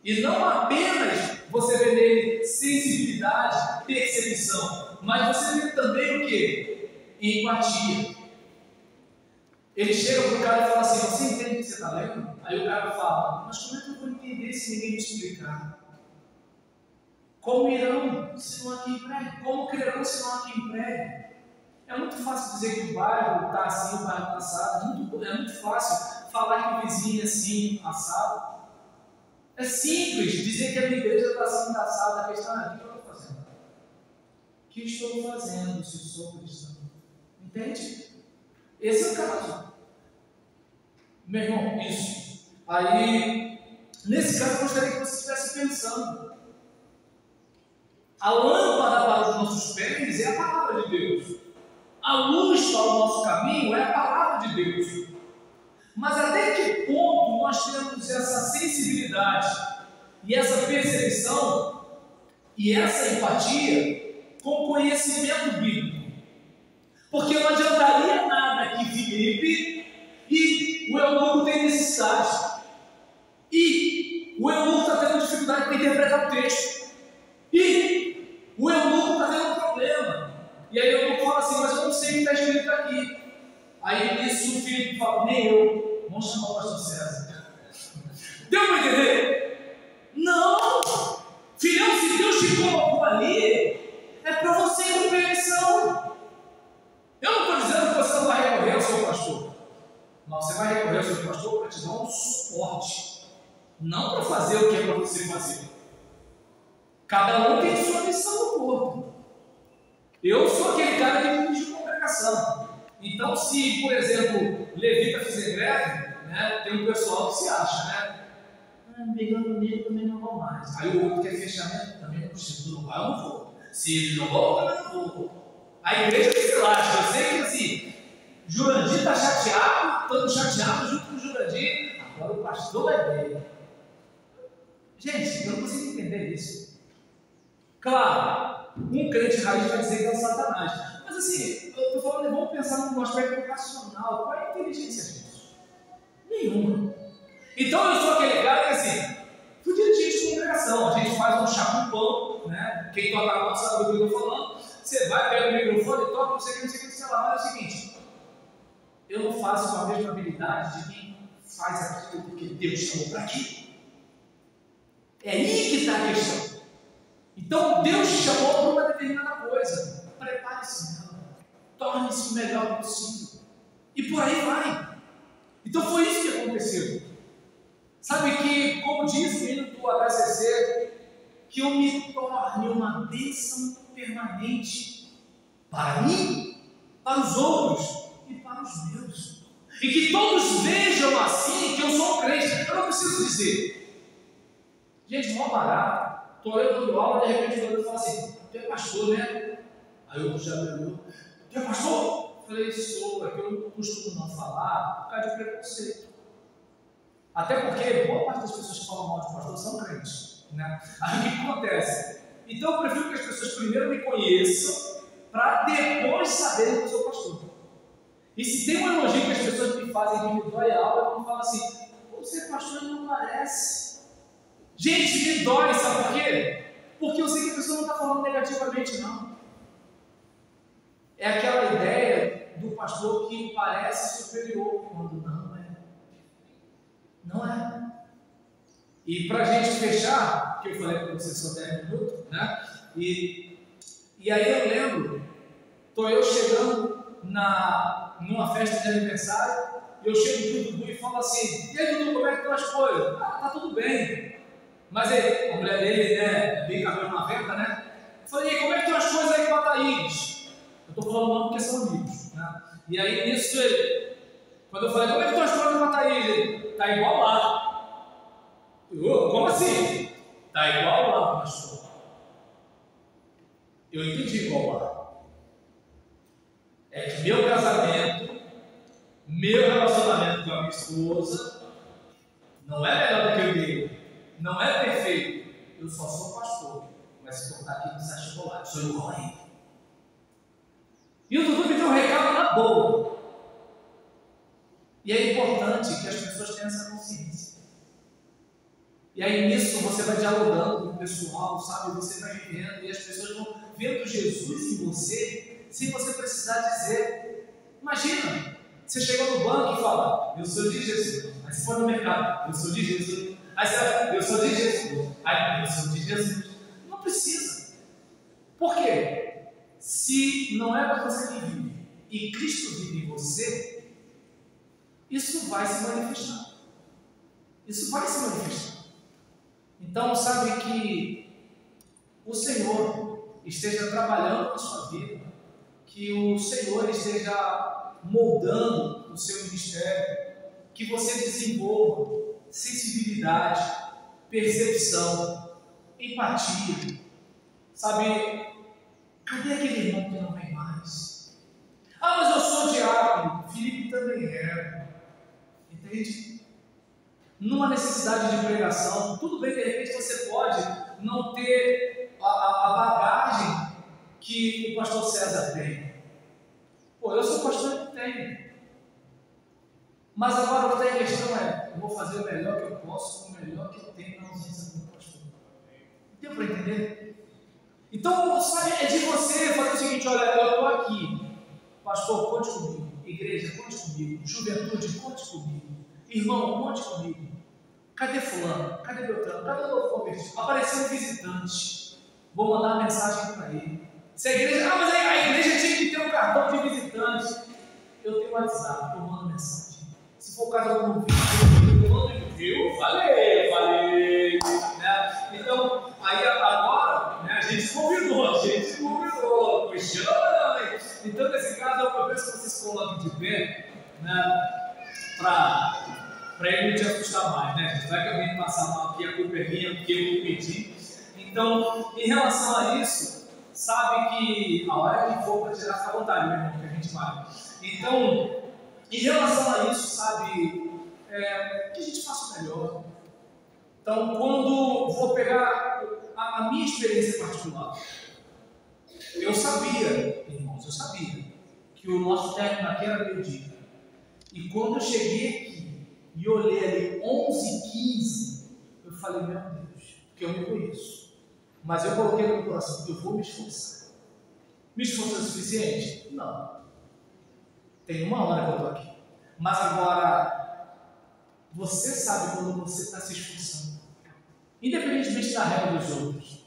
E não apenas você vê nele sensibilidade, percepção, mas você vê também o quê? Empatia. Ele chega para o cara e fala assim, você entende o que você está lendo? Aí o cara fala, mas como é que eu vou entender se ninguém me explicar? Como irão se não há quem pregue? Como crerão se não há quem pregue? É muito fácil dizer que o bairro está assim, o bairro está assado. É muito fácil falar que o vizinho é assim, assado. É simples dizer que a minha igreja está assim, está assada. A questão é, o que eu estou fazendo? O que estou fazendo se sou cristão? Entende? Esse é o caso. Meu irmão, isso. Aí, nesse caso, eu gostaria que você estivesse pensando. A lâmpada para os nossos pés é a palavra de Deus. A luz para o nosso caminho é a palavra de Deus. Mas até que ponto nós temos essa sensibilidade e essa percepção e essa empatia com conhecimento bíblico? Porque não adiantaria nada que Filipe e o eunuco têm necessidade. E o eunuco está tendo dificuldade para interpretar o texto. E o eunuco está tendo um problema. E aí o eunuco fala assim, mas eu não sei o que está escrito aqui. Aí nisso o Filipe fala, nem eu. Vamos chamar o pastor César. Deu para entender? Não! Filhão, se Deus te colocou ali, é para você ir com permissão. Eu não estou dizendo que você não vai recorrer ao seu pastor. Mas você vai recorrer ao seu pastor para te dar um suporte. Não para fazer o que é para você fazer. Cada um tem sua missão no corpo. Eu sou aquele cara que dirige a congregação. Então, se, por exemplo, levita fizer greve, né, tem um pessoal que se acha, né? Brigando comigo, também não vou mais. Aí o outro quer fechamento, também não precisa, tu não vai, eu não vou. Se ele não volta, eu também não vou. A igreja se lasca. Eu sei que assim, Jurandir está chateado, estamos chateados junto com o Jurandir, agora o pastor vai ver. Gente, eu não consigo entender isso. Claro, um crente raiz vai dizer que é o Satanás. Mas assim, eu estou falando, vamos pensar no aspecto racional. Qual é a inteligência disso? Nenhuma. Então eu sou aquele cara que assim, fui dirigente de congregação, a gente faz um chapupão, né? Quem toca a mão sabe do que eu estou falando. Você vai, pega o microfone, toca, não sei o que, sei lá, mas é o seguinte, eu não faço com a mesma habilidade de quem faz aquilo porque Deus chamou para aquilo. É aí que está a questão. Então Deus te chamou para uma determinada coisa. Prepare-se nela. Torne-se o melhor possível. E por aí vai. Então foi isso que aconteceu. Sabe que, como diz o hino do HCC, que eu me torne uma bênção permanente para mim, para os outros e para os meus. E que todos vejam assim que eu sou um crente. Eu não preciso dizer. Gente, mó barato. Estou eu dando aula, de repente o outro fala assim, tu é pastor, né? Aí eu já olhou, tu é pastor? Eu falei, sou, é que eu não costumo não falar por causa de preconceito. Até porque boa parte das pessoas que falam mal de pastor são crentes, né? Aí o que acontece? Então eu prefiro que as pessoas primeiro me conheçam para depois saberem que eu sou pastor. E se tem um elogio que as pessoas me fazem que me dói a alma, eu falo assim, você pastor não parece. Gente, me dói, sabe por quê? Porque eu sei que a pessoa não está falando negativamente, não. É aquela ideia do pastor que parece superior, quando não é. Não é. E para a gente fechar, que eu falei para vocês só 10 minutos, né? E aí eu lembro, estou eu chegando numa festa de aniversário, eu chego pro Dudu e falo assim, e aí Dudu, como é que estão as coisas? Ah, tá tudo bem. Mas aí, a mulher dele, né, bem cabelo na venta, né? Eu falei, como é que estão as coisas aí com a Thaís? Eu estou falando não porque são amigos, né? E aí, nisso, quando eu falei, como é que estão as coisas com a Thaís? Ele, tá igual lá. Eu, como assim? Tá igual lá, pastor. Eu entendi igual lá. É que meu casamento, meu relacionamento com a minha esposa, não é melhor do que o dele. Não é perfeito, eu só sou pastor, mas se cortar aqui precisa chocolate, sou igual a ele. E o Dudu me deu um recado na boa. E é importante que as pessoas tenham essa consciência. E aí nisso você vai dialogando com o pessoal, sabe? Você vai vivendo e as pessoas vão vendo Jesus em você, sem você precisar dizer. Imagina, você chegou no banco e fala, eu sou de Jesus. Aí você foi no mercado, eu sou de Jesus. Aí você fala, eu sou de Jesus. Aí eu sou de Jesus. Não precisa. Por quê? Se não é para você que vive e Cristo vive em você, isso vai se manifestar. Isso vai se manifestar. Então, sabe que o Senhor esteja trabalhando na sua vida, que o Senhor esteja moldando o seu ministério, que você desenvolva sensibilidade, percepção, empatia. Sabe, cadê aquele irmão que não vem mais? Ah, mas eu sou diácono, Felipe também é. Entende? Numa necessidade de pregação, tudo bem, de repente você pode não ter a bagagem que o pastor César tem. Pô, eu sou pastor e não tenho. Mas agora o que tem a questão é, eu vou fazer o melhor que eu posso, com o melhor que eu tenho na ausência do meu pastor. Deu para entender? Então, sabe, é de você fazer o seguinte, olha, eu estou aqui, pastor, conte comigo, igreja, conte comigo, juventude, conte comigo, irmão, conte comigo. Cadê fulano? Cadê Beltrano? Cadê o novo convertido? Apareceu um visitante, vou mandar uma mensagem para ele. Se a igreja, mas a igreja tinha que ter um cartão de visitante. Eu tenho WhatsApp, eu mando mensagem. Se for o caso de algum vídeo, eu mando e-mail. Falei. gente convidou, puxou. Então, nesse caso, eu peço que vocês se coloquem de pé, né, para ele não te assustar mais, né? Vai que alguém passar mal aqui, a culpa é minha, porque eu pedi. Então, em relação a isso, sabe que a hora que for para tirar, fica à vontade, meu irmão, que a gente vai. Então, em relação a isso, sabe, que a gente faça o melhor. Então, quando vou pegar a minha experiência particular, eu sabia, irmãos, que o nosso término aqui era meio-dia. E quando eu cheguei aqui e olhei ali 11h15, eu falei, meu Deus, porque eu me conheço. Mas eu coloquei no meu coração que eu vou me esforçar. Me esforçar o suficiente? Não. Tem 1 hora que eu estou aqui. Mas agora, você sabe quando você está se esforçando. Independentemente da regra dos outros,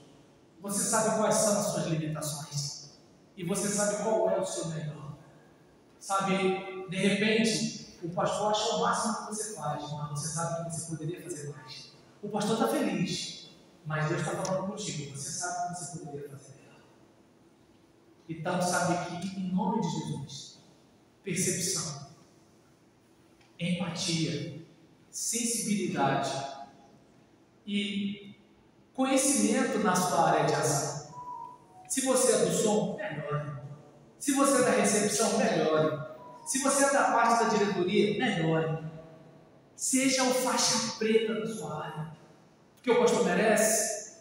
você sabe quais são as suas limitações. E você sabe qual é o seu melhor. Sabe, de repente, o pastor acha o máximo que você faz, mas você sabe que você poderia fazer mais. O pastor está feliz, mas Deus está falando contigo. Você sabe que você poderia fazer melhor. Então, sabe que, em nome de Jesus, percepção, empatia, sensibilidade e conhecimento na sua área de ação. Se você é do som, melhore. Se você é da recepção, melhore. Se você é da parte da diretoria, melhore. Seja o faixa preta da sua área. Porque o pastor merece,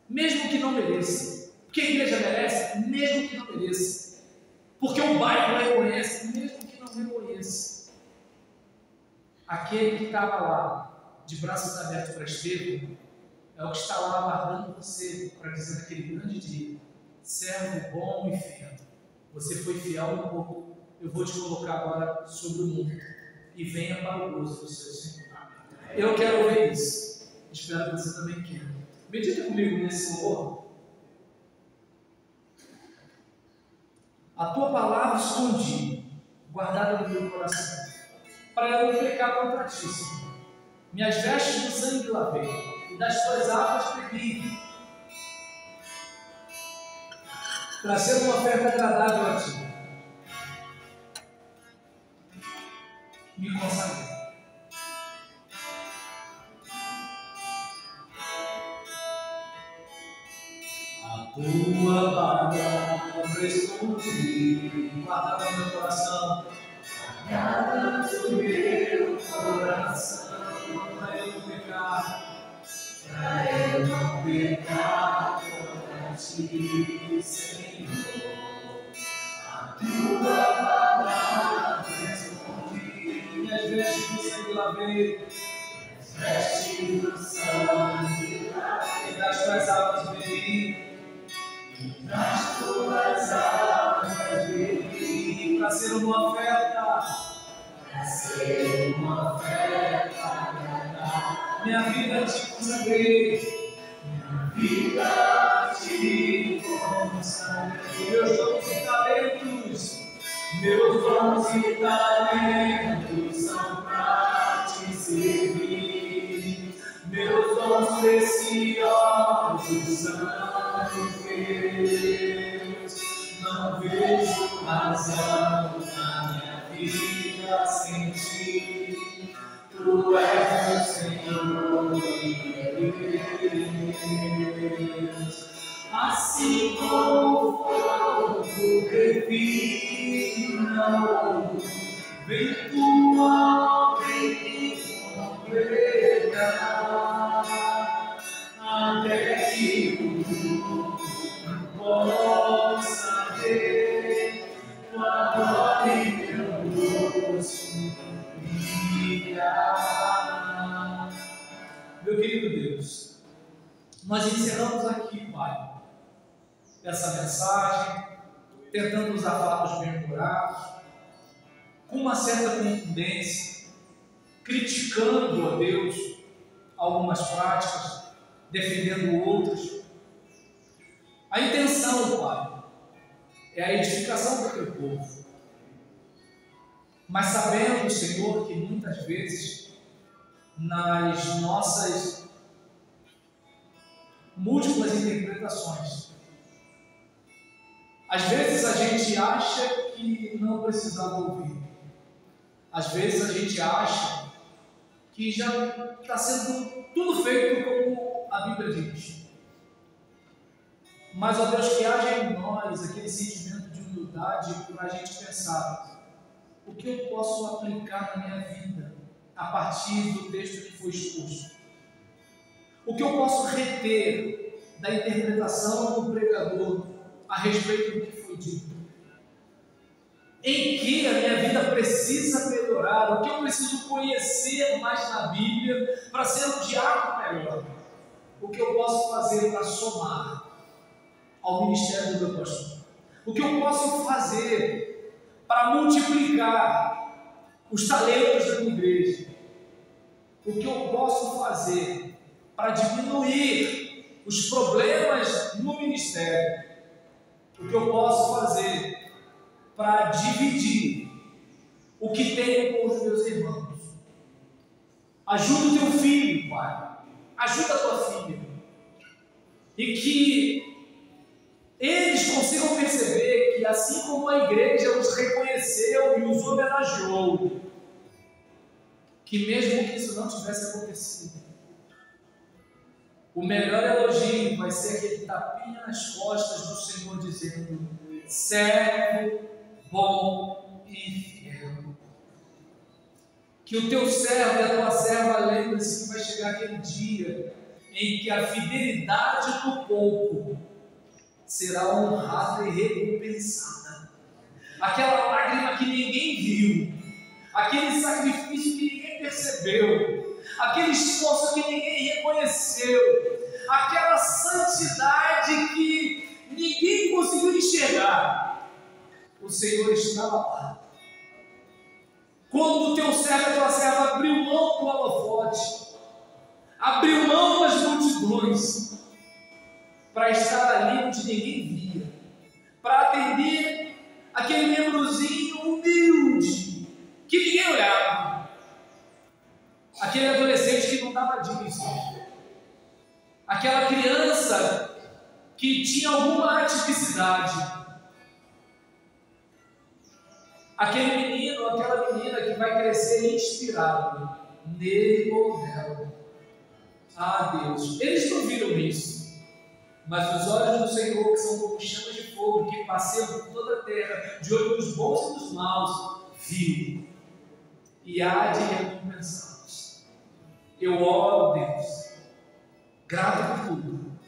mesmo que não mereça. Porque a igreja merece, mesmo que não mereça. Porque o bairro reconhece, mesmo que não reconheça. Aquele que estava lá, de braços abertos para Estevão, é o que está lá aguardando você para dizer naquele grande dia: servo bom e fiel, você foi fiel um pouco, eu vou te colocar agora sobre o mundo e venha para o gozo do seu Senhor. Eu quero ver isso, espero que você também queira. Medita comigo nesse louvor. A tua palavra escondi, guardada no meu coração, para eu não pecar contra ti, Senhor. Minhas vestes de sangue lavei, e das tuas águas bebi, para ser uma oferta agradável a ti. Me consagrei. A tua palavra escondi, guardada no meu coração, guardada no meu coração, para eu não pecar contra ti, Senhor. A tua palavra escondi, minhas vestes do sangue lavei, vestes do sangue lavei, e das tuas águas bebi, e das tuas águas bebi, para ser uma oferta, minha vida te consagrei, meus dons e talentos, são para te servir, meus dons preciosos são teus, não vejo razão na minha vida sem ti. Tu és o Senhor e Deus. Assim como o fogo refina, vem tua obra e completa, até que o mundo possa ver tua glória em meu rosto. Meu querido Deus, nós encerramos aqui, Pai, essa mensagem, tentando usar palavras bem-humoradas, com uma certa contundência, criticando, ó Deus, algumas práticas, defendendo outras. A intenção, Pai, é a edificação do teu povo. Mas sabendo, Senhor, que muitas vezes, nas nossas múltiplas interpretações, Às vezes a gente acha que não precisava ouvir. Às vezes a gente acha que já está sendo tudo feito como a Bíblia diz. Mas, ó Deus, que haja em nós aquele sentimento de humildade para a gente pensar: o que eu posso aplicar na minha vida a partir do texto que foi exposto? O que eu posso reter da interpretação do pregador a respeito do que foi dito? Em que a minha vida precisa melhorar? O que eu preciso conhecer mais na Bíblia para ser um diácono melhor? O que eu posso fazer para somar ao ministério do meu pastor? O que eu posso fazer para multiplicar os talentos da minha igreja? O que eu posso fazer para diminuir os problemas no ministério? O que eu posso fazer para dividir o que tenho com os meus irmãos? Ajuda o teu filho, Pai. Ajuda a tua filha. E que eles consigam perceber que, assim como a igreja os reconheceu e os homenageou, que mesmo que isso não tivesse acontecido, o melhor elogio vai ser aquele tapinha nas costas do Senhor dizendo: servo bom e fiel. Que o teu servo e a tua serva lembre-se que vai chegar aquele dia em que a fidelidade do pouco será honrada e recompensada. Aquela lágrima que ninguém viu, aquele sacrifício que ninguém percebeu, aquele esforço que ninguém reconheceu, aquela santidade que ninguém conseguiu enxergar, o Senhor estava lá. Quando o teu servo e a tua serva abriu mão do holofote, abriu mão das multidões, para estar ali onde ninguém via, para atender aquele membrozinho humilde, que ninguém olhava, aquele adolescente que não dava dízimo, aquela criança que tinha alguma atipicidade, aquele menino, aquela menina que vai crescer inspirado nele ou nela. Ah, Deus, eles não viram isso, mas os olhos do Senhor, que são como chamas de fogo, que passeiam por toda a terra, de olho dos bons e dos maus, viu e há de recompensá-los. Eu oro, Deus, grato por tudo,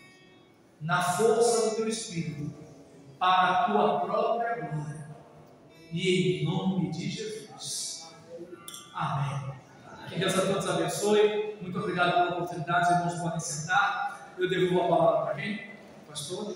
na força do teu Espírito, para a tua própria glória. E em nome de Jesus. Amém. Que Deus a todos abençoe. Muito obrigado pela oportunidade. Os irmãos podem sentar. Eu devolvo a palavra para quem? Pastor?